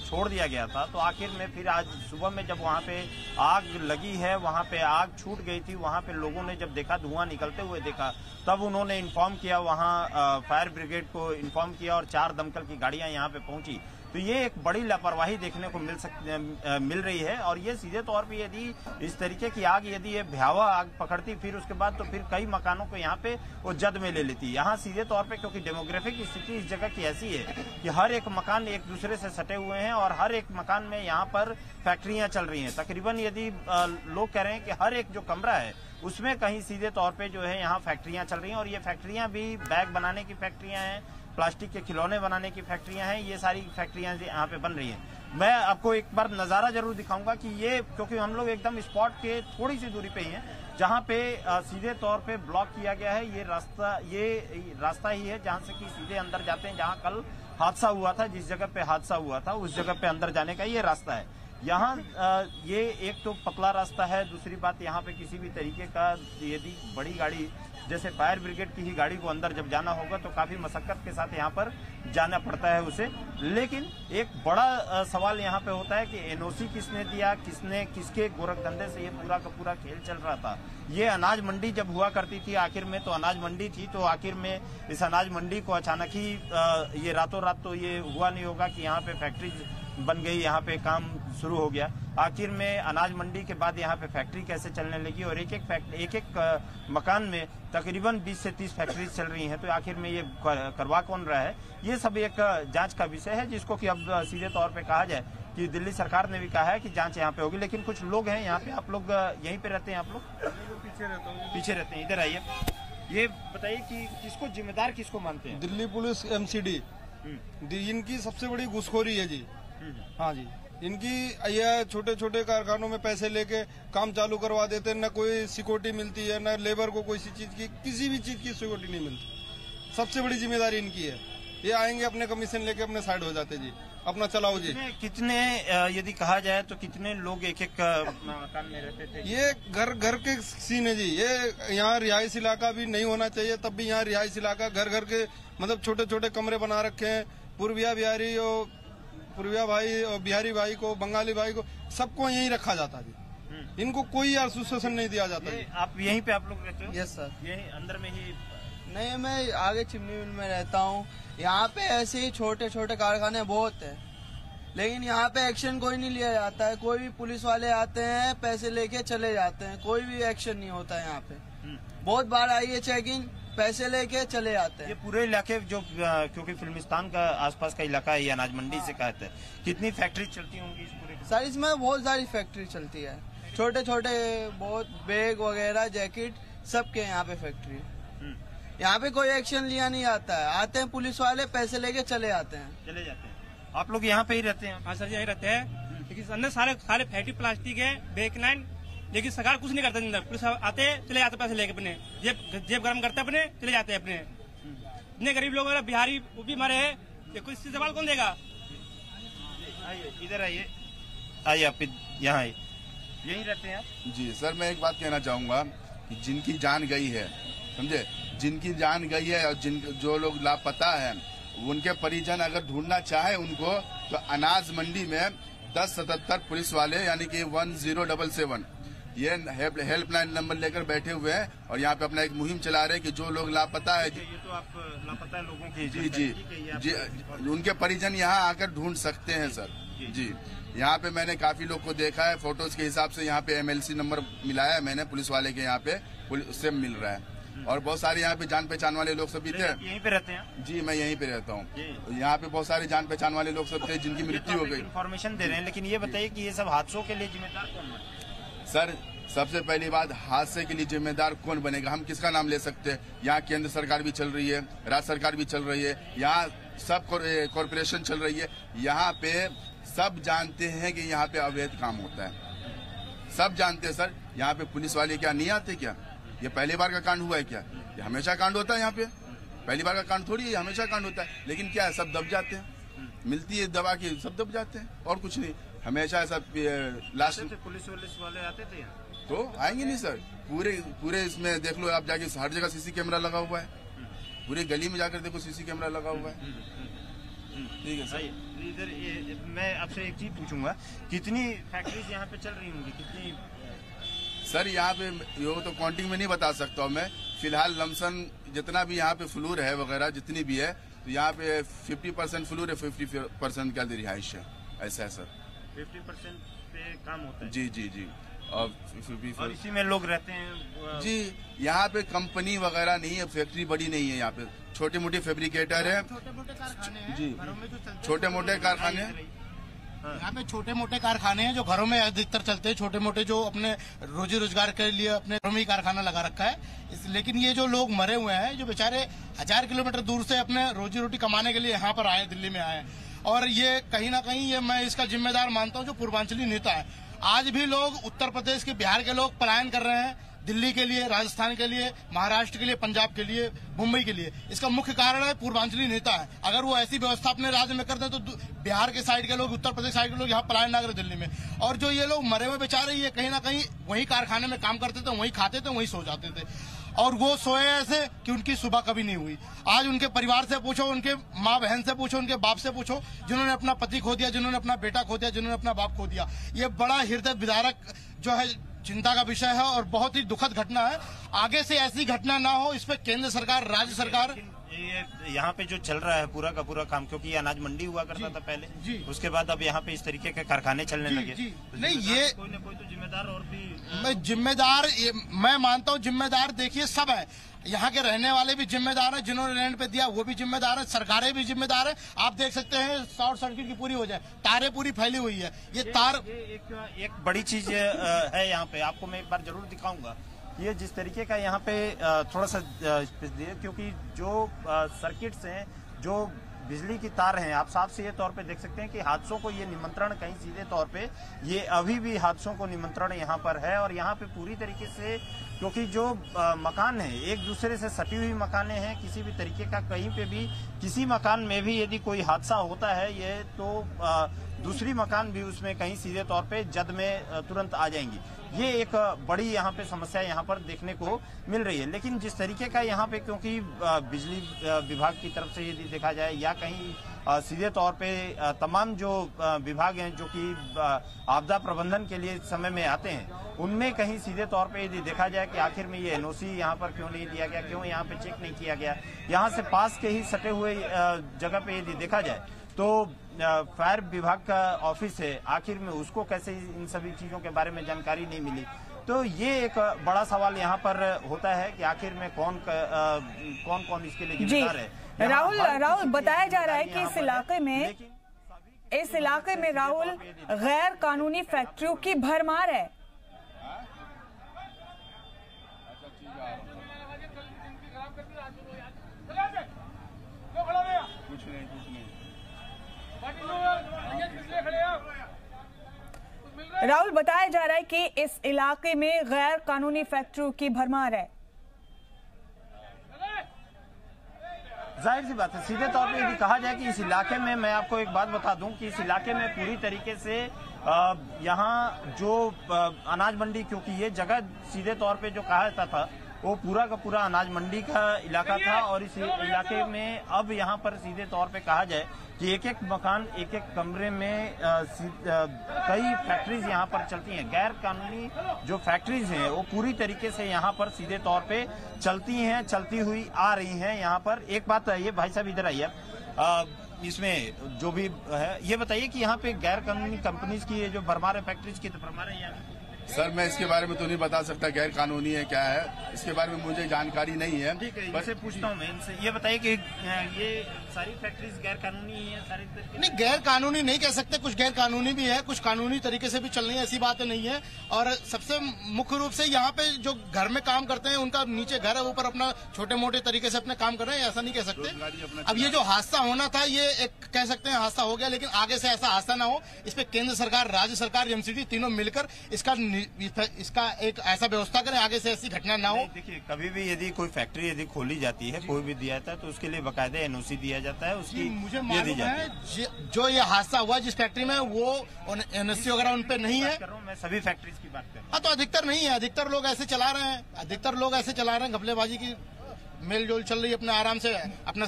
छोड़ दिया गया था, तो आखिर में फिर आज सुबह में जब वहां पे आग लगी है, वहां पे आग छूट गई थी, वहां पे लोगों ने जब देखा, धुआं निकलते हुए देखा, तब उन्होंने इन्फॉर्म किया, वहां फायर ब्रिगेड को इन्फॉर्म किया और 4 दमकल की गाड़ियां यहाँ पे पहुंची। तो ये एक बड़ी लापरवाही देखने को मिल रही है। और ये सीधे तौर पे यदि इस तरीके की आग यदि ये भयावह आग पकड़ती फिर उसके बाद तो फिर कई मकानों को यहाँ पे वो जद में ले लेती। यहाँ सीधे तौर पे क्योंकि डेमोग्राफिक स्थिति इस जगह की ऐसी है कि हर एक मकान एक दूसरे से सटे हुए हैं और हर एक मकान में यहाँ पर फैक्ट्रियां चल रही हैं। तकरीबन यदि लोग कह रहे हैं कि हर एक जो कमरा है उसमें कहीं सीधे तौर पे जो है यहाँ फैक्ट्रियां चल रही हैं। और ये फैक्ट्रियां भी बैग बनाने की फैक्ट्रियां हैं, प्लास्टिक के खिलौने बनाने की फैक्ट्रियां हैं, ये सारी फैक्ट्रियां यहाँ पे बन रही हैं। मैं आपको एक बार नज़ारा जरूर दिखाऊंगा कि ये, क्योंकि हम लोग एकदम स्पॉट के थोड़ी सी दूरी पे ही हैं जहाँ पे सीधे तौर पे ब्लॉक किया गया है। ये रास्ता ही है जहाँ से कि सीधे अंदर जाते हैं, जहाँ कल हादसा हुआ था, जिस जगह पे हादसा हुआ था उस जगह पे अंदर जाने का ये रास्ता है। यहाँ ये एक तो पतला रास्ता है, दूसरी बात यहाँ पे किसी भी तरीके का यदि बड़ी गाड़ी जैसे फायर ब्रिगेड की ही गाड़ी को अंदर जब जाना होगा तो काफी मशक्कत के साथ यहाँ पर जाना पड़ता है उसे। लेकिन एक बड़ा सवाल यहाँ पे होता है कि एनओसी किसने दिया, किसके गोरखधंधे से ये पूरा का पूरा खेल चल रहा था। ये अनाज मंडी जब हुआ करती थी आखिर में, तो अनाज मंडी थी, तो आखिर में इस अनाज मंडी को अचानक ही ये रातों रात तो ये हुआ नहीं होगा कि यहाँ पे फैक्ट्री बन गई, यहाँ पे काम शुरू हो गया। आखिर में अनाज मंडी के बाद यहाँ पे फैक्ट्री कैसे चलने लगी और एक एक मकान में तकरीबन 20 से 30 फैक्ट्रीज चल रही हैं। तो आखिर में ये करवा कौन रहा है, ये सब एक जांच का विषय है, जिसको कि अब सीधे तौर पे कहा जाए कि दिल्ली सरकार ने भी कहा है कि जांच यहाँ पे होगी। लेकिन कुछ लोग हैं यहाँ पे, आप लोग यहीं पे रहते हैं, आप लोग पीछे रहते हैं, इधर आइए। ये बताइए कि किसको जिम्मेदार किसको मानते हैं? दिल्ली पुलिस MCD इनकी सबसे बड़ी घुसखोरी है जी। हाँ जी, इनकी ये छोटे छोटे कारखानों में पैसे लेके काम चालू करवा देते हैं, न कोई सिक्योरिटी मिलती है, न लेबर को कोई चीज की, किसी भी चीज की सिक्योरिटी नहीं मिलती। सबसे बड़ी जिम्मेदारी इनकी है। ये आएंगे अपने कमीशन लेके अपने साइड हो जाते जी, अपना चलाओ जी। कितने यदि कहा जाए तो कितने लोग एक एक मकान में रहते थे? ये घर के सीन है जी। ये यहाँ रिहाइश इलाका भी नहीं होना चाहिए, तब भी यहाँ रिहाइश इलाका घर के मतलब छोटे छोटे कमरे बना रखे हैं। पूर्विया भाई और बिहारी भाई को, बंगाली भाई को, सबको यहीं रखा जाता है। इनको कोई एसोसिएशन नहीं दिया जाता। आप यहीं पे आप लोग रहते हो? Yes sir. यहीं अंदर में ही? नहीं, मैं आगे चिमनी में रहता हूँ। यहाँ पे ऐसे ही छोटे छोटे कारखाने बहुत है, लेकिन यहाँ पे एक्शन कोई नहीं लिया जाता है। कोई भी पुलिस वाले आते हैं, पैसे लेके चले जाते हैं, कोई भी एक्शन नहीं होता है यहाँ पे। बहुत बार आई है चेकिंग, पैसे लेके चले जाते हैं। ये पूरे इलाके जो, क्योंकि फिल्मिस्तान का आसपास का इलाका है, ये अनाज मंडी से कहते हैं, कितनी फैक्ट्री चलती होंगी इस पूरे? सर, इसमें बहुत सारी फैक्ट्री चलती है, छोटे छोटे बहुत बैग वगैरह, जैकेट, सबके यहाँ पे फैक्ट्री है। यहाँ पे कोई एक्शन लिया नहीं जाता है। आते हैं पुलिस वाले, पैसे लेके चले जाते हैं। आप लोग यहाँ पे ही रहते हैं? हाँ सर, यही रहते हैं, लेकिन अंदर सारे फैक्ट्री प्लास्टिक है, बेकलाइन, लेकिन सरकार कुछ नहीं करता। अंदर पुलिस आते चले जाते, पैसे लेके अपने जेब गर्म करते अपने, चले जाते हैं अपने। इतने गरीब लोग, बिहारी वो भी मरे हैं, ये कुछ सवाल कौन देगा? इधर आइए, आप यहाँ आइए। यहीं रहते हैं आप? जी सर, मैं एक बात कहना चाहूँगा कि जिनकी जान गई है, समझे, जिनकी जान गई है और जो लोग लापता है उनके परिजन अगर ढूंढना चाहे उनको, तो अनाज मंडी में 1077 पुलिस वाले यानी कि 1077 ये हेल्पलाइन नंबर लेकर बैठे हुए हैं और यहाँ पे अपना एक मुहिम चला रहे हैं कि जो लोग लापता है, ये तो आप लापता लोगों की जी जी जी उनके परिजन यहाँ आकर ढूंढ सकते हैं सर। जी, यहाँ पे मैंने काफी लोग को देखा है, फोटोज के हिसाब से यहाँ पे MLC नंबर मिलाया है मैंने पुलिस वाले के, यहाँ पे उससे मिल रहा है। और बहुत सारे यहाँ पे जान पहचान वाले लोग सब भी थे। यहीं पे रहते हैं? जी, मैं यहीं पे रहता हूँ। यहाँ पे बहुत सारे जान पहचान वाले लोग सब थे जिनकी मृत्यु हो गई। इन्फॉर्मेशन दे रहे हैं, लेकिन ये बताइए कि ये सब हादसों के लिए जिम्मेदार कौन है? सर, सबसे पहली बात, हादसे के लिए जिम्मेदार कौन बनेगा? हम किसका नाम ले सकते हैं? यहाँ केंद्र सरकार भी चल रही है, राज्य सरकार भी चल रही है, यहाँ सब कॉरपोरेशन चल रही है। यहाँ पे सब जानते हैं कि यहाँ पे अवैध काम होता है, सब जानते हैं सर। यहाँ पे पुलिस वाले क्या नहीं आते क्या? ये पहली बार का कांड हुआ है क्या? ये हमेशा कांड होता है यहाँ पे, पहली बार का कांड थोड़ी है, हमेशा कांड होता है। लेकिन क्या है, सब दब जाते हैं, मिलती है दबा के सब दब जाते हैं और कुछ नहीं। हमेशा ऐसा लास्ट पुलिस वाले आते थे तो आएंगे नहीं सर। पूरे इसमें देख लो आप जाके, हर जगह CC कैमरा लगा हुआ है, पूरे गली में जाकर देखो CC कैमरा लगा हुआ है। ठीक है सर। इधर मैं आपसे एक चीज पूछूंगा, कितनी फैक्ट्रीज यहाँ पे चल रही होंगी, कितनी? सर यहाँ पे यो तो काउंटिंग में नहीं बता सकता हूँ मैं, फिलहाल लमसम जितना भी यहाँ पे फ्लूर है वगैरह जितनी भी है, तो यहाँ पे 50% फ्लूर है, 50% का रिहाइश है, ऐसा है सर। 50% पे काम होता है? जी जी जी। और इसी में लोग रहते हैं? जी, यहाँ पे कंपनी वगैरह नहीं है, फैक्ट्री बड़ी नहीं है, यहाँ पे छोटे मोटे फैब्रिकेटर है जी, छोटे मोटे कारखाने। यहाँ पे छोटे मोटे कारखाने हैं जो घरों में अधिकतर चलते हैं, छोटे मोटे जो अपने रोजी रोजगार के लिए अपने घरों में ही कारखाना लगा रखा है। लेकिन ये जो लोग मरे हुए हैं, जो बेचारे 1000 किलोमीटर दूर से अपने रोजी रोटी कमाने के लिए यहाँ पर आए, दिल्ली में आए, और ये कहीं ना कहीं ये मैं इसका जिम्मेदार मानता हूँ जो पूर्वांचली नेता है। आज भी लोग उत्तर प्रदेश के, बिहार के लोग पलायन कर रहे हैं दिल्ली के लिए, राजस्थान के लिए, महाराष्ट्र के लिए, पंजाब के लिए, मुंबई के लिए। इसका मुख्य कारण है पूर्वांचली नेता है। अगर वो ऐसी व्यवस्था अपने राज्य में कर दें तो बिहार के साइड के लोग, उत्तर प्रदेश साइड के लोग यहाँ पलायन ना करें दिल्ली में। और जो ये लोग मरे हुए बेचारे, ये कहीं ना कहीं वही कारखाने में काम करते थे, वहीं खाते थे, वहीं सो जाते थे, और वो सोए ऐसे कि उनकी सुबह कभी नहीं हुई। आज उनके परिवार से पूछो, उनके माँ बहन से पूछो, उनके बाप से पूछो, जिन्होंने अपना पति खो दिया, जिन्होंने अपना बेटा खो दिया, जिन्होंने अपना बाप खो दिया। ये बड़ा हृदय विदारक जो है चिंता का विषय है और बहुत ही दुखद घटना है। आगे से ऐसी घटना ना हो, इस पे केंद्र सरकार, राज्य सरकार। ये यहाँ पे जो चल रहा है पूरा का पूरा काम, क्योंकि ये अनाज मंडी हुआ करता था पहले, उसके बाद अब यहाँ पे इस तरीके के कारखाने चलने लगे। तो नहीं, ये कोई न कोई तो जिम्मेदार और भी, मैं मानता हूँ जिम्मेदार देखिए सब है। यहाँ के रहने वाले भी जिम्मेदार हैं, जिन्होंने लैंड पे दिया वो भी जिम्मेदार है, सरकारें भी जिम्मेदार है। आप देख सकते हैं शॉर्ट सर्किट की पूरी हो जाए, तारें पूरी फैली हुई है। ये तार एक बड़ी चीज है यहाँ पे, आपको मैं एक बार जरूर दिखाऊंगा। ये जिस तरीके का यहाँ पे थोड़ा सा क्योंकि जो सर्किट्स हैं, जो बिजली की तार हैं, आप साफ सीधे तौर पे देख सकते हैं कि हादसों को ये निमंत्रण कहीं सीधे तौर पे, ये अभी भी हादसों को निमंत्रण यहाँ पर है। और यहाँ पे पूरी तरीके से, क्योंकि जो मकान है एक दूसरे से सटी हुई मकाने हैं, किसी भी तरीके का कहीं पे भी किसी मकान में भी यदि कोई हादसा होता है ये तो दूसरी मकान भी उसमें कहीं सीधे तौर पे जद में तुरंत आ जाएंगी। ये एक बड़ी यहाँ पे समस्या यहाँ पर देखने को मिल रही है। लेकिन जिस तरीके का यहाँ पे, क्योंकि बिजली विभाग की तरफ से यदि देखा जाए या कहीं सीधे तौर पे तमाम जो विभाग हैं जो कि आपदा प्रबंधन के लिए समय में आते हैं, उनमें कहीं सीधे तौर पे यदि देखा जाए कि आखिर में ये NOC यहाँ पर क्यों नहीं दिया गया, क्यों यहाँ पे चेक नहीं किया गया, यहाँ से पास के ही सटे हुए जगह पे यदि देखा जाए तो फायर विभाग का ऑफिस है, आखिर में उसको कैसे इन सभी चीजों के बारे में जानकारी नहीं मिली। तो ये एक बड़ा सवाल यहाँ पर होता है कि आखिर में कौन कौन इसके लिए जिम्मेदार है। राहुल बताया जा रहा है कि इस इलाके में राहुल गैर कानूनी फैक्ट्रियों की भरमार है। राहुल बताया जा रहा है कि इस इलाके में गैर कानूनी फैक्ट्रियों की भरमार है। जाहिर सी बात है, सीधे तौर पे यदि कहा जाए कि इस इलाके में, मैं आपको एक बात बता दूं कि इस इलाके में पूरी तरीके से यहाँ जो अनाज मंडी, क्योंकि ये जगह सीधे तौर पे जो कहा जाता था वो पूरा का पूरा अनाज मंडी का इलाका था, और इस इलाके में अब यहाँ पर सीधे तौर पे कहा जाए कि एक एक मकान, एक एक कमरे में कई फैक्ट्रीज यहाँ पर चलती हैं। गैर कानूनी जो फैक्ट्रीज हैं वो पूरी तरीके से यहाँ पर सीधे तौर पे चलती हैं, चलती हुई आ रही हैं यहाँ पर। एक बात है, ये भाई साहब इधर आइए, इसमें जो भी है ये बताइए कि यहाँ पे गैर कानूनी कंपनीज की ये जो भरमार है, फैक्ट्रीज की तो भरमार है यहाँ? सर मैं इसके बारे में तो नहीं बता सकता गैर कानूनी है क्या है, इसके बारे में मुझे जानकारी नहीं है। ठीक है, इनसे पूछता हूँ मैं इनसे। ये बताइए कि ये सारी फैक्ट्रीज गैर कानूनी है? सारी नहीं, गैर कानूनी नहीं कह सकते, कुछ गैर कानूनी भी है, कुछ कानूनी तरीके से भी चल रही है, ऐसी बात नहीं है। और सबसे मुख्य रूप से यहाँ पे जो घर में काम करते हैं उनका नीचे घर है, ऊपर अपना छोटे मोटे तरीके से अपने काम कर रहे हैं, ऐसा नहीं कह सकते। अब ये जो हादसा होना था ये एक कह सकते हैं हादसा हो गया, लेकिन आगे से ऐसा हादसा ना हो, इस पे केंद्र सरकार, राज्य सरकार, एमसीडी तीनों मिलकर इसका एक ऐसा व्यवस्था करें, आगे से ऐसी घटना ना हो। देखिए, कभी भी यदि कोई फैक्ट्री यदि खोली जाती है, कोई भी दिया जाता है तो उसके लिए बकायदा एनओसी दिया जाता है, उसकी मुझे मालूम है जो ये हादसा हुआ जिस फैक्ट्री में वो एनओसी वगैरह उन पे नहीं है। मैं सभी फैक्ट्रीज की बात कर रहा हूँ। हाँ, तो अधिकतर नहीं है, अधिकतर लोग ऐसे चला रहे हैं, अधिकतर लोग ऐसे चला रहे हैं, घपलेबाजी की मेल जोल चल रही है, अपने आराम से अपना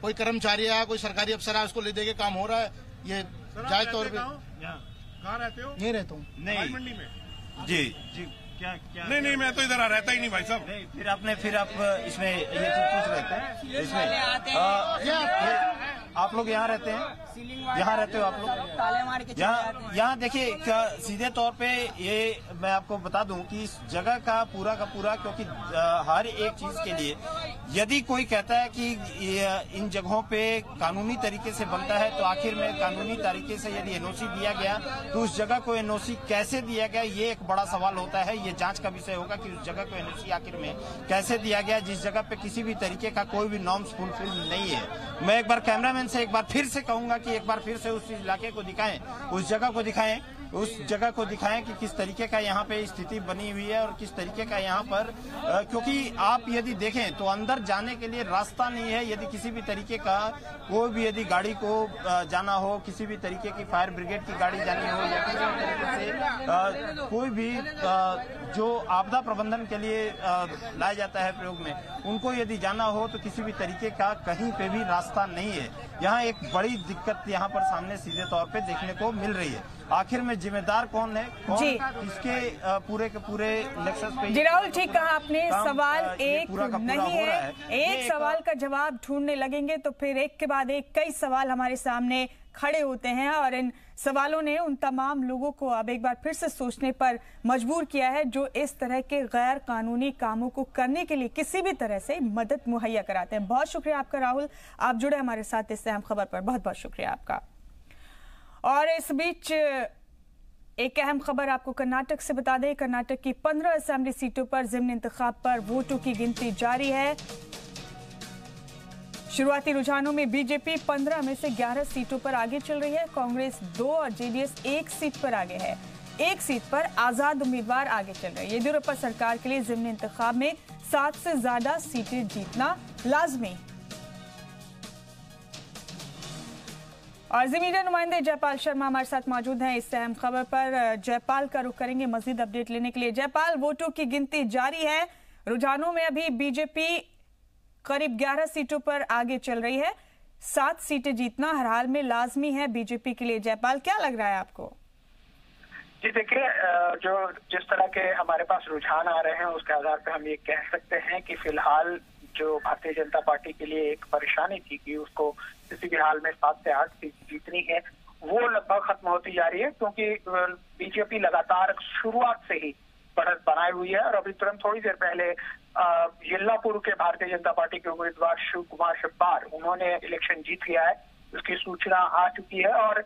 कोई कर्मचारी है, कोई सरकारी अफसर है, उसको ले दे के काम हो रहा है। ये जायज तौर पे। कहाँ रहते हो? नहीं रहता हूँ, नहीं मंडी में। जी जी, क्या नहीं, मैं तो इधर रहता ही नहीं भाई साहब। नहीं, फिर आप इसमें ये चीज पूछ रहे थे, इसमें आप लोग यहाँ रहते हैं, यहाँ रहते हो आप लोग? यहाँ देखिए, सीधे तौर पे ये मैं आपको बता दूं कि इस जगह का पूरा, क्योंकि हर एक चीज के लिए यदि कोई कहता है कि इन जगहों पे कानूनी तरीके से बनता है, तो आखिर में कानूनी तरीके से यदि एनओसी दिया गया तो उस जगह को एनओसी कैसे दिया गया, ये एक बड़ा सवाल होता है। ये जांच का विषय होगा कि उस जगह को एनओसी आखिर में कैसे दिया गया, जिस जगह पे किसी भी तरीके का कोई भी नॉर्म्स फुलफिल नहीं है। मैं एक बार कैमरामैन से एक बार फिर से कहूंगा कि एक बार फिर से उस इलाके को दिखाएं, उस जगह को दिखाएं कि किस तरीके का यहाँ पे स्थिति बनी हुई है और किस तरीके का यहाँ पर, क्योंकि आप यदि देखें तो अंदर जाने के लिए रास्ता नहीं है। यदि किसी भी तरीके का कोई भी यदि गाड़ी को जाना हो, किसी भी तरीके की फायर ब्रिगेड की गाड़ी जानी हो, या किसी भी तरीके से कोई भी जो आपदा प्रबंधन के लिए लाया जाता है प्रयोग में, उनको यदि जाना हो तो किसी भी तरीके का कहीं पे भी रास्ता नहीं है। यहाँ एक बड़ी दिक्कत यहाँ पर सामने सीधे तौर पे देखने को मिल रही है। आखिर में जिम्मेदार कौन है, कौन इसके पूरे के पूरे नेक्सस पे? जी राहुल, ठीक कहा आपने। सवाल एक नहीं है, एक सवाल का जवाब ढूंढने लगेंगे तो फिर एक के बाद एक कई सवाल हमारे सामने खड़े होते हैं, और इन सवालों ने उन तमाम लोगों को अब एक बार फिर से सोचने पर मजबूर किया है जो इस तरह के गैर कानूनी कामों को करने के लिए किसी भी तरह से मदद मुहैया कराते हैं। बहुत शुक्रिया आपका राहुल, आप जुड़े हमारे साथ इस अहम खबर पर, बहुत बहुत शुक्रिया आपका। और इस बीच एक अहम खबर आपको कर्नाटक से बता दें, कर्नाटक की 15 असेंबली सीटों पर ज़िमनी इंतखाब पर वोटों की गिनती जारी है। शुरुआती रुझानों में बीजेपी 15 में से 11 सीटों पर आगे चल रही है, कांग्रेस 2 और जेडीएस 1 सीट पर आगे है। 1 सीट पर आजाद उम्मीदवार आगे चल रहे हैं। येदियुरप्पा सरकार के लिए ज़िमनी इंतखाब में 7 से ज्यादा सीटें जीतना लाजमी। और जी मीडिया नुमाइंदे जयपाल शर्मा हमारे साथ मौजूद हैं इस अहम खबर पर। जयपाल का रुख करेंगे मजीद अपडेट लेने के लिए। जयपाल, वोटों की गिनती जारी है, रुझानों में अभी बीजेपी करीब 11 सीटों पर आगे चल रही है, 7 सीटें जीतना हर हाल में लाजमी है बीजेपी के लिए। जयपाल, क्या लग रहा है आपको? जी देखिए, जो जिस तरह के हमारे पास रुझान आ रहे हैं उसके आधार पर हम ये कह सकते हैं कि फिलहाल जो भारतीय जनता पार्टी के लिए एक परेशानी थी कि उसको किसी भी हाल में 7 से 8 सीट जीतनी है, वो लगभग खत्म होती जा रही है, क्योंकि बीजेपी लगातार शुरुआत से ही बढ़त बनाई हुई है। और अभी तुरंत थोड़ी देर पहले येल्लापुर के भारतीय जनता पार्टी के उम्मीदवार शिव कुमार शिब्बार, उन्होंने इलेक्शन जीत लिया है, उसकी सूचना आ चुकी है। और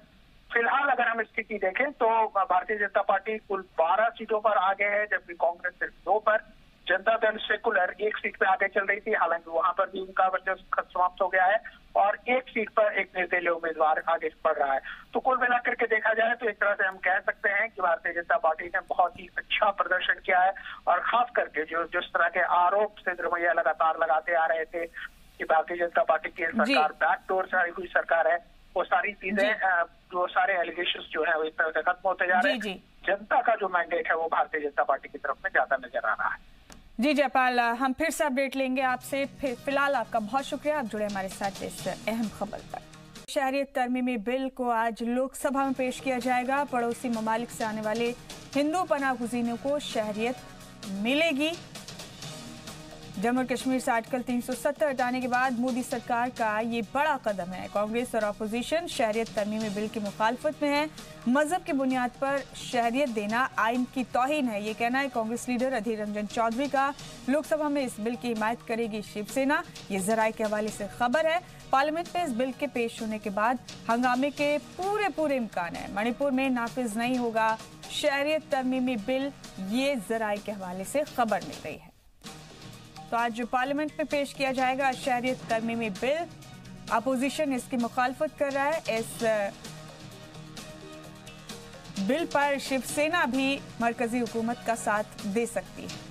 फिलहाल अगर हम स्थिति देखें तो भारतीय जनता पार्टी कुल 12 सीटों पर आगे है, जबकि कांग्रेस सिर्फ 2 पर। जनता दल सेकुलर 1 सीट पे आगे चल रही थी, हालांकि वहां पर भी उनका वर्चस्व समाप्त हो गया है, और 1 सीट पर एक निर्दलीय उम्मीदवार आगे बढ़ रहा है। तो कुल मिलाकर के देखा जाए तो एक तरह से हम कह सकते हैं कि भारतीय जनता पार्टी ने बहुत ही अच्छा प्रदर्शन किया है। और खास करके जो जिस तरह के आरोप सिद्धरमैया लगातार लगाते आ रहे थे कि भारतीय जनता पार्टी की सरकार बैकडोर से आई हुई सरकार है, वो सारी चीजें जो सारे एलिगेशंस जो है वो इस तरह से खत्म होते जा रहे हैं। जनता का जो मैंडेट है वो भारतीय जनता पार्टी की तरफ में ज्यादा नजर आ रहा है। जी जयपाल, हम फिर से अपडेट लेंगे आपसे। फिलहाल आपका बहुत शुक्रिया, आप जुड़े हमारे साथ इस अहम खबर पर। शहरियत तरमीमी बिल को आज लोकसभा में पेश किया जाएगा। पड़ोसी ममालिक से आने वाले हिंदू पनाह गुज़ीनों को शहरियत मिलेगी। जम्मू और कश्मीर से आर्टिकल 370 हटाने के बाद मोदी सरकार का ये बड़ा कदम है। कांग्रेस और अपोजिशन शहरियत तरमीमी बिल की मुखालफत में है। मजहब की बुनियाद पर शहरियत देना आइन की तौहीन है, ये कहना है कांग्रेस लीडर अधीर रंजन चौधरी का। लोकसभा में इस बिल की हिमायत करेगी शिवसेना, ये जराये के हवाले से खबर है। पार्लियामेंट में इस बिल के पेश होने के बाद हंगामे के पूरे इम्कान है। मणिपुर में नाफिज नहीं होगा शहरियत तरमीमी बिल, ये जराये के हवाले से खबर मिल रही है। तो आज पार्लियामेंट में पेश किया जाएगा शहरियत तरमीमी बिल। अपोजिशन इसकी मुखालफत कर रहा है। इस बिल पर शिवसेना भी मरकजी हुकूमत का साथ दे सकती है।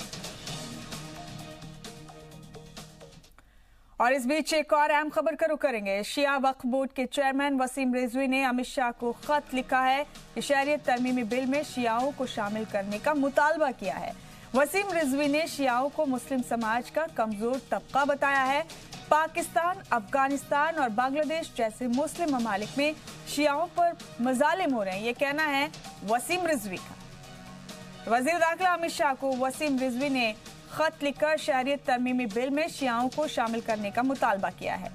और इस बीच एक और अहम खबर का रुख करेंगे। शिया वक्फ बोर्ड के चेयरमैन वसीम रिजवी ने अमित शाह को खत लिखा है कि शहरियत तरमीमी बिल में शियाओं को शामिल करने का मुतालबा किया है। वसीम रिजवी ने शियाओं को मुस्लिम समाज का कमजोर तबका बताया है। पाकिस्तान, अफगानिस्तान और बांग्लादेश जैसे मुस्लिम ममालिक में शियाओं पर मजालिम हो रहे हैं, ये कहना है वसीम रिजवी का। वजीर दाखिला अमित शाह को वसीम रिजवी ने खत लिखकर शहरियत तरमीमी बिल में शियाओं को शामिल करने का मुतालबा किया है।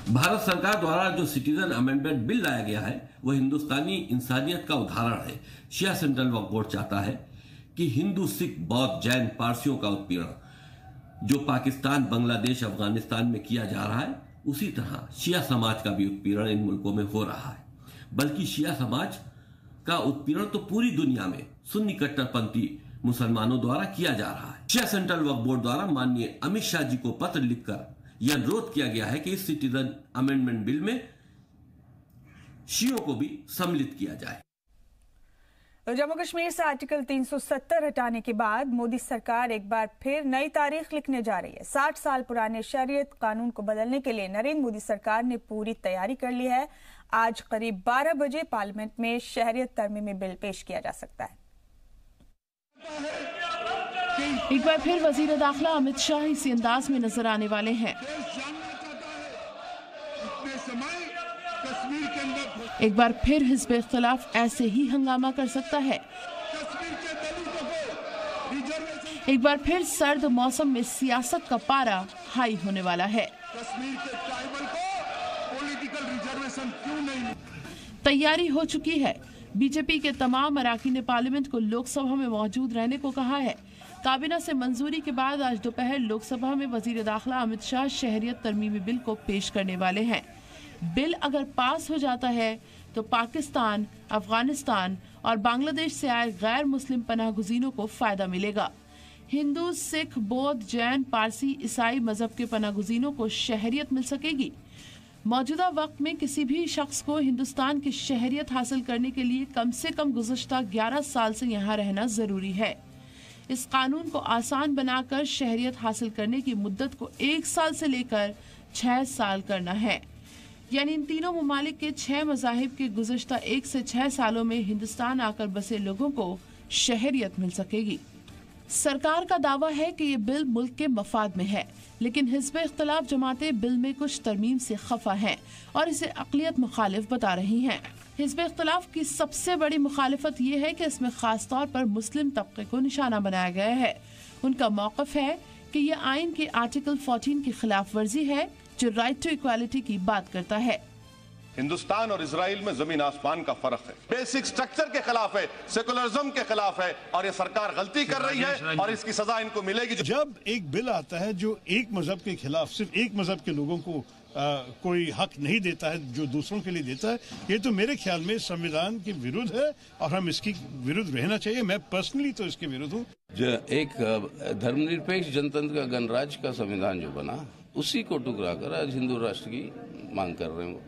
भारत सरकार द्वारा जो सिटीजन अमेंडमेंट बिल लाया गया है वह हिंदुस्तानी इंसानियत का उदाहरण है। शिया सेंट्रल वक्फ बोर्ड चाहता है कि हिंदू, सिख, बौद्ध, जैन, पारसियों का उत्पीड़न जो पाकिस्तान, बांग्लादेश, अफगानिस्तान में किया जा रहा है, उसी तरह शिया समाज का भी उत्पीड़न इन मुल्कों में हो रहा है। बल्कि शिया समाज का उत्पीड़न तो पूरी दुनिया में सुन्नी कट्टरपंथी मुसलमानों द्वारा किया जा रहा है। शिया सेंट्रल वक्फ बोर्ड द्वारा माननीय अमित शाह जी को पत्र लिखकर यह अनुरोध किया गया है कि इस सिटीजन अमेंडमेंट बिल में शियों को भी सम्मिलित किया जाए। जम्मू कश्मीर से आर्टिकल 370 हटाने के बाद मोदी सरकार एक बार फिर नई तारीख लिखने जा रही है। 60 साल पुराने शरीयत कानून को बदलने के लिए नरेंद्र मोदी सरकार ने पूरी तैयारी कर ली है। आज करीब 12 बजे पार्लियामेंट में शहरियत तरमीमी बिल पेश किया जा सकता है। एक बार फिर वजीर दाखिला अमित शाह इसी अंदाज में नजर आने वाले हैं। एक बार फिर हिज़्ब इख्तिलाफ ऐसे ही हंगामा कर सकता है। एक बार फिर सर्द मौसम में सियासत का पारा हाई होने वाला है। तैयारी हो चुकी है। बीजेपी के तमाम अराकीन ने पार्लियामेंट को लोकसभा में मौजूद रहने को कहा है। काबीना से मंजूरी के बाद आज दोपहर लोकसभा में वजीर दाखिला अमित शाह शहरियत तरमीमी बिल को पेश करने वाले हैं। बिल अगर पास हो जाता है तो पाकिस्तान, अफगानिस्तान और बांग्लादेश से आए गैर मुस्लिम पनाह गुज़ीनों को फायदा मिलेगा। हिंदू, सिख, बौद्ध, जैन, पारसी, ईसाई मजहब के पनाह गुज़ीनों को शहरियत मिल सकेगी। मौजूदा वक्त में किसी भी शख्स को हिंदुस्तान की शहरियत हासिल करने के लिए कम से कम गुज़श्ता 11 साल से यहाँ रहना जरूरी है। इस कानून को आसान बनाकर शहरियत हासिल करने की मुद्दत को 1 साल से लेकर 6 साल करना है। यानी इन तीनों ममालिक के 6 मज़ाहिब के गुज़श्ता 1 से 6 सालों में हिंदुस्तान आकर बसे लोगों को शहरियत मिल सकेगी। सरकार का दावा है कि ये बिल मुल्क के मफाद में है, लेकिन हिज़्ब इख्तिलाफ जमातें बिल में कुछ तरमीम से खफा हैं और इसे अक़लियत मुखालिफ बता रही हैं। हिज़्ब इख्तिलाफ की सबसे बड़ी मुखालिफत ये है कि इसमें खास तौर पर मुस्लिम तबके को निशाना बनाया गया है। उनका मौक़िफ़ है कि यह आइन के आर्टिकल 14 की खिलाफ वर्जी है जो राइट टू इक्वालिटी की बात करता है। हिंदुस्तान और इजराइल में जमीन आसमान का फर्क है। बेसिक स्ट्रक्चर के खिलाफ है, सेकुलरिज्म के खिलाफ है और ये सरकार गलती कर रही है और इसकी सजा इनको मिलेगी। जब एक बिल आता है जो एक मजहब के खिलाफ, सिर्फ एक मजहब के लोगों को कोई हक नहीं देता है जो दूसरों के लिए देता है, ये तो मेरे ख्याल में संविधान के विरुद्ध है और हम इसकी विरुद्ध रहना चाहिए। मैं पर्सनली तो इसके विरुद्ध हूँ। एक धर्मनिरपेक्ष जनतंत्र का गणराज्य का संविधान जो बना, उसी को टुकरा कर आज हिंदू राष्ट्र की मांग कर रहे हैं।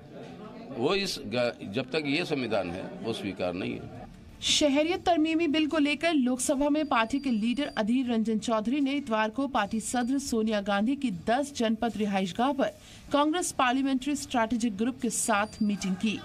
वो इस जब तक ये संविधान है वो स्वीकार नहीं है। शहरियत तरमीमी बिल को लेकर लोकसभा में पार्टी के लीडर अधीर रंजन चौधरी ने इतवार को पार्टी सदर सोनिया गांधी की 10 जनपद रिहाइशगाह पर कांग्रेस पार्लियामेंट्री स्ट्रैटेजिक ग्रुप के साथ मीटिंग की।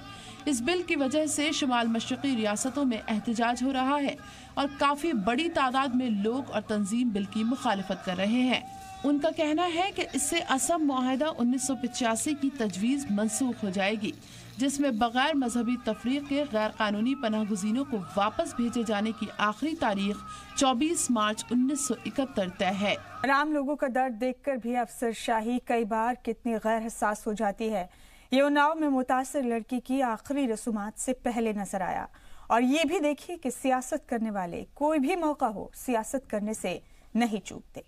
इस बिल की वजह से शुमाल मशरकी रियासतों में एहतजाज हो रहा है और काफी बड़ी तादाद में लोग और तंजीम बिल की मुखालिफत कर रहे हैं। उनका कहना है कि इससे असम मुआहदा 1985 की तजवीज मनसूख हो जाएगी, जिसमें बगैर मजहबी तफरीक के गैर कानूनी पनाहगुजीनों को वापस भेजे जाने की आखिरी तारीख 24 मार्च 1971 तय है। आम लोगों का दर्द देखकर भी अफसरशाही कई बार कितनी गैर हसास हो जाती है, ये उन्नाव में मुतासिर लड़की की आखिरी रसूमात से पहले नजर आया। और ये भी देखिए कि सियासत करने वाले कोई भी मौका हो सियासत करने से नहीं चूकते।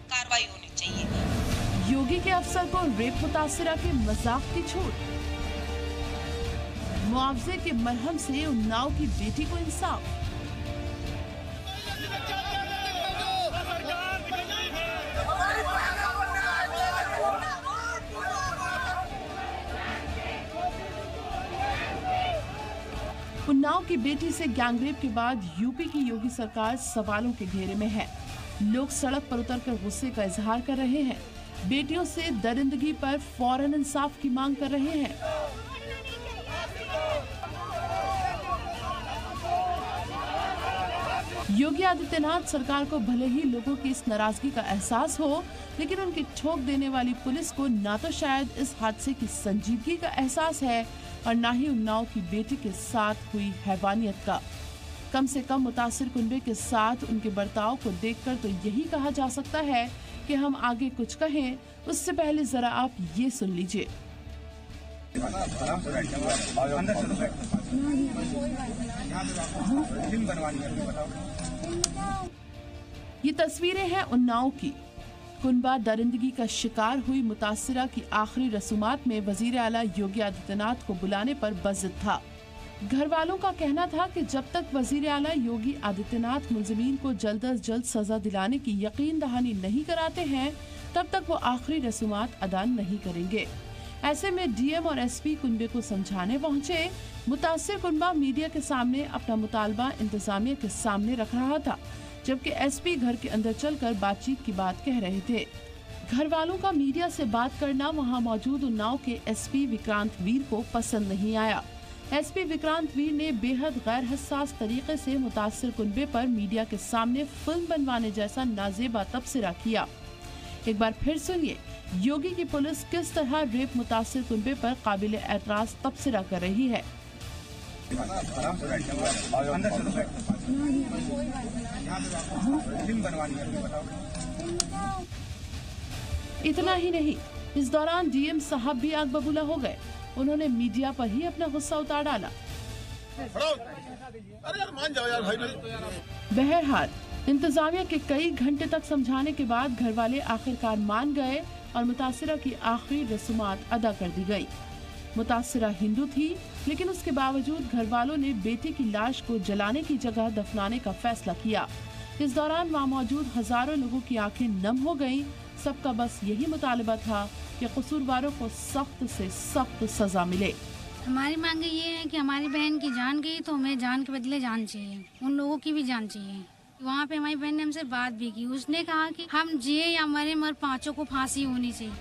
कार्रवाई होनी चाहिए। योगी के अफसर को रेप मुतासिरा के मजाक की छूट, मुआवजे के मरहम से उन्नाव की बेटी को इंसाफ। उन्नाव की बेटी से गैंगरेप के बाद यूपी की योगी सरकार सवालों के घेरे में है। लोग सड़क पर उतरकर गुस्से का इजहार कर रहे हैं, बेटियों से दरिंदगी पर फौरन इंसाफ की मांग कर रहे हैं। योगी आदित्यनाथ सरकार को भले ही लोगों की इस नाराजगी का एहसास हो, लेकिन उनकी ठोक देने वाली पुलिस को ना तो शायद इस हादसे की संजीदगी का एहसास है और ना ही उन्नाव की बेटी के साथ हुई हैवानियत का। कम से कम मुतासिर कुनबे के साथ उनके बर्ताव को देखकर तो यही कहा जा सकता है कि हम आगे कुछ कहें उससे पहले जरा आप ये सुन लीजिए। ये तस्वीरें हैं उन्नाव की। कुनबा दरिंदगी का शिकार हुई मुतासिरा की आखिरी रसूमात में वजीर आला योगी आदित्यनाथ को बुलाने पर बज़िद था। घर वालों का कहना था कि जब तक वजीर आला योगी आदित्यनाथ मुलजिमीन को जल्द अज जल्द सजा दिलाने की यकीन दहानी नहीं कराते हैं, तब तक वो आखिरी रसूमात अदा नहीं करेंगे। ऐसे में डीएम और एसपी कुनबे को समझाने पहुंचे। मुतासिर कुनबा मीडिया के सामने अपना मुतालबा इंतजामिया के सामने रख रहा था, जबकि एसपी घर के अंदर चलकर बातचीत की बात कह रहे थे। घर वालों का मीडिया से बात करना वहां मौजूद उन्नाव के एसपी विक्रांत वीर को पसंद नहीं आया। एसपी विक्रांत वीर ने बेहद गैर हसास तरीके से मुतासिर कुनबे पर मीडिया के सामने फिल्म बनवाने जैसा नाजेबा तबसरा किया। एक बार फिर सुनिए योगी की पुलिस किस तरह रेप मुतासिर कुनबे पर काबिल एतराज तबसरा कर रही है। इतना ही नहीं, इस दौरान डीएम साहब भी आग बबूला हो गए। उन्होंने मीडिया पर ही अपना गुस्सा उतार डाला। बहरहाल इंतजामिया के कई घंटे तक समझाने के बाद घर वाले आखिरकार मान गए और मुतासिरा की आखिरी रसूमात अदा कर दी गई। मुतासिरा हिंदू थी, लेकिन उसके बावजूद घर वालों ने बेटी की लाश को जलाने की जगह दफनाने का फैसला किया। इस दौरान वहाँ मौजूद हजारों लोगों की आंखें नम हो गईं। सबका बस यही मुतालबा था कि कसूरवारों को सख्त से सख्त सजा मिले। हमारी मांगे ये है कि हमारी बहन की जान गई तो हमें जान के बदले जान चाहिए, उन लोगों की भी जान चाहिए। वहाँ पे हमारी बहन ने हमसे बात भी की, उसने कहा कि हम जिए या मरे मगर पांचों को फांसी होनी चाहिए।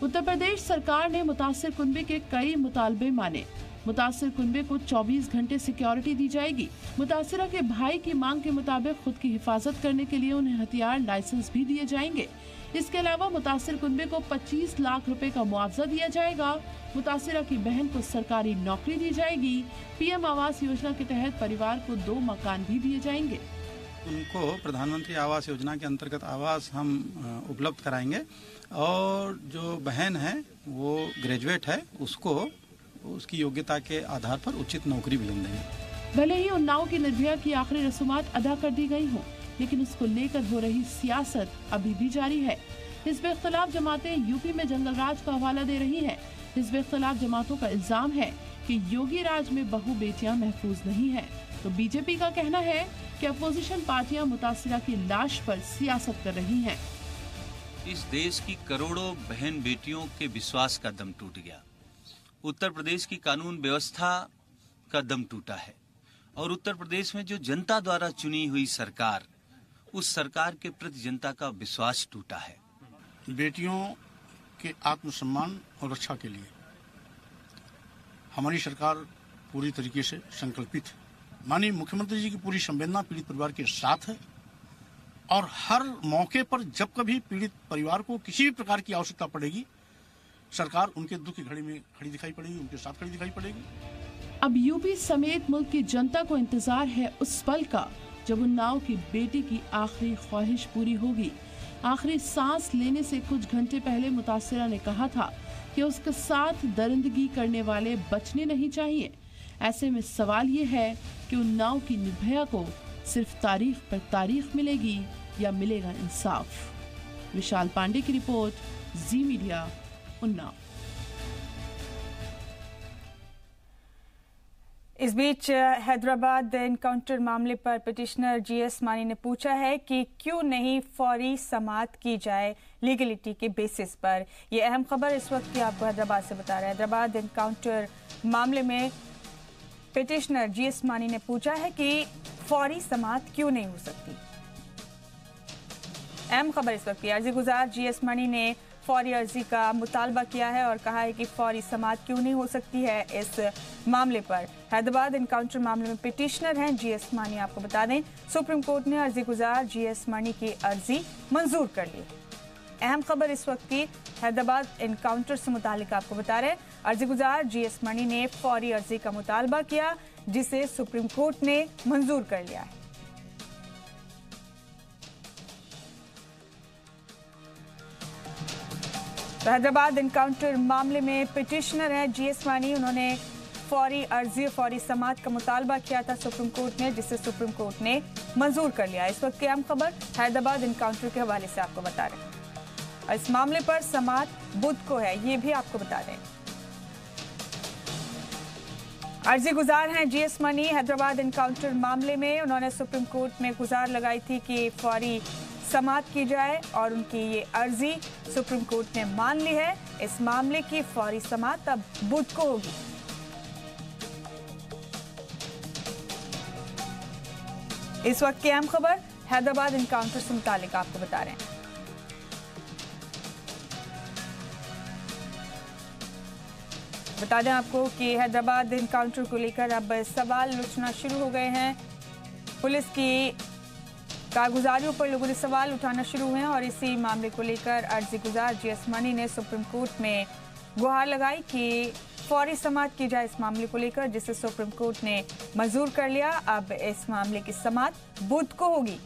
उत्तर प्रदेश सरकार ने मुतासिर कुनबे के कई मुतालबे माने। मुतासिर कुनबे को 24 घंटे सिक्योरिटी दी जाएगी। मुतासिरा के भाई की मांग के मुताबिक खुद की हिफाजत करने के लिए उन्हें हथियार लाइसेंस भी दिए जाएंगे। इसके अलावा मुतासिर कुनबे को 25 लाख रुपए का मुआवजा दिया जाएगा। मुतासिरा की बहन को सरकारी नौकरी दी जाएगी। पीएम आवास योजना के तहत परिवार को 2 मकान भी दिए जाएंगे। उनको प्रधानमंत्री आवास योजना के अंतर्गत आवास हम उपलब्ध कराएंगे और जो बहन है वो ग्रेजुएट है, उसको उसकी योग्यता के आधार पर उचित नौकरी भी हम देंगे। भले ही उन्नाव की निर्भया की आखिरी रसूमात अदा कर दी गई हो, लेकिन उसको लेकर हो रही सियासत अभी भी जारी है। हिज़्ब इख्तिलाफ जमातें यूपी में जंगल राज का हवाला दे रही हैं। हिज़्ब इख्तिलाफ जमातों का इल्जाम है कि योगी राज में बहू बेटियां महफूज नहीं है। तो बीजेपी का कहना है कि अपोजिशन पार्टियां मुतासिरा की लाश पर सियासत कर रही हैं। इस देश की करोड़ों बहन बेटियों के विश्वास का दम टूट गया। उत्तर प्रदेश की कानून व्यवस्था का दम टूटा है और उत्तर प्रदेश में जो जनता द्वारा चुनी हुई सरकार, उस सरकार के प्रति जनता का विश्वास टूटा है। बेटियों के आत्मसम्मान और रक्षा के लिए हमारी सरकार पूरी तरीके से संकल्पित है। माननीय मुख्यमंत्री जी की पूरी संवेदना पीड़ित परिवार के साथ है और हर मौके पर जब कभी पीड़ित परिवार को किसी भी प्रकार की आवश्यकता पड़ेगी, सरकार उनके दुख की घड़ी में खड़ी दिखाई पड़ेगी, उनके साथ खड़ी दिखाई पड़ेगी। अब यूपी समेत मुल्क की जनता को इंतजार है उस पल का जब उन्नाव की बेटी की आखिरी ख्वाहिश पूरी होगी। आखिरी सांस लेने से कुछ घंटे पहले मुतासिरा ने कहा था कि उसके साथ दरिंदगी करने वाले बचने नहीं चाहिए। ऐसे में सवाल ये है कि उन्नाव की निर्भया को सिर्फ तारीख पर तारीख मिलेगी या मिलेगा इंसाफ। विशाल पांडे की रिपोर्ट, जी मीडिया, उन्नाव। इस बीच हैदराबाद एनकाउंटर मामले पर पिटिशनर जीएस मानी ने पूछा है कि क्यों नहीं फौरी समाअत की जाए लीगलिटी के बेसिस पर। यह अहम खबर इस वक्त की आपको हैदराबाद से बता रहे हैं। हैदराबाद एनकाउंटर मामले में पिटिशनर जीएस मानी ने पूछा है कि फौरी समाअत क्यों नहीं हो सकती। अहम खबर इस वक्त की। अर्जी गुजार जीएस मानी ने फौरी अर्जी का मुतालबा किया है और कहा है कि फौरी समाअत क्यों नहीं हो सकती है इस मामले पर। हैदराबाद एनकाउंटर मामले में पिटिशनर हैं जीएस मानी। आपको बता दें, सुप्रीम कोर्ट ने अर्जी गुजार जीएस मानी की अर्जी मंजूर कर ली। अहम खबर इस वक्त की हैदराबाद एनकाउंटर से मुतालिक आपको बता रहे हैं। अर्जी गुजार जीएस मानी ने फौरी अर्जी का मुतालबा किया जिसे सुप्रीम कोर्ट ने मंजूर कर लिया है। तो हैदराबाद एनकाउंटर मामले में पिटिशनर है जीएस मानी। उन्होंने फौरी अर्जी, फौरी समाअत का मुतालबा किया था सुप्रीम कोर्ट ने, जिसे सुप्रीम कोर्ट ने मंजूर कर लिया। इस वक्त की अहम खबर हैदराबाद एनकाउंटर के हवाले से आपको बता रहे हैं। और इस मामले पर समाअत बुध को है, ये भी आपको बता दें। अर्जी गुजार हैं जीएस मानी हैदराबाद एनकाउंटर मामले में। उन्होंने सुप्रीम कोर्ट में गुजार लगाई थी कि फौरी समाअत की जाए और उनकी ये अर्जी सुप्रीम कोर्ट ने मान ली है। इस मामले की फौरी समाअत अब बुध को होगी। इस वक्त की अहम खबर हैदराबाद एनकाउंटर से मुतालिक आपको बता रहे हैं। बता दें आपको कि हैदराबाद एनकाउंटर को लेकर अब सवाल उठना शुरू हो गए हैं। पुलिस की कारगुजारियों पर लोगों ने सवाल उठाना शुरू हुए हैं और इसी मामले को लेकर अर्जी गुजार जीएस मानी ने सुप्रीम कोर्ट में गुहार लगाई कि फौरी समाअत की जाए इस मामले को लेकर, जिसे सुप्रीम कोर्ट ने मंजूर कर लिया। अब इस मामले की समाअत बुध को होगी।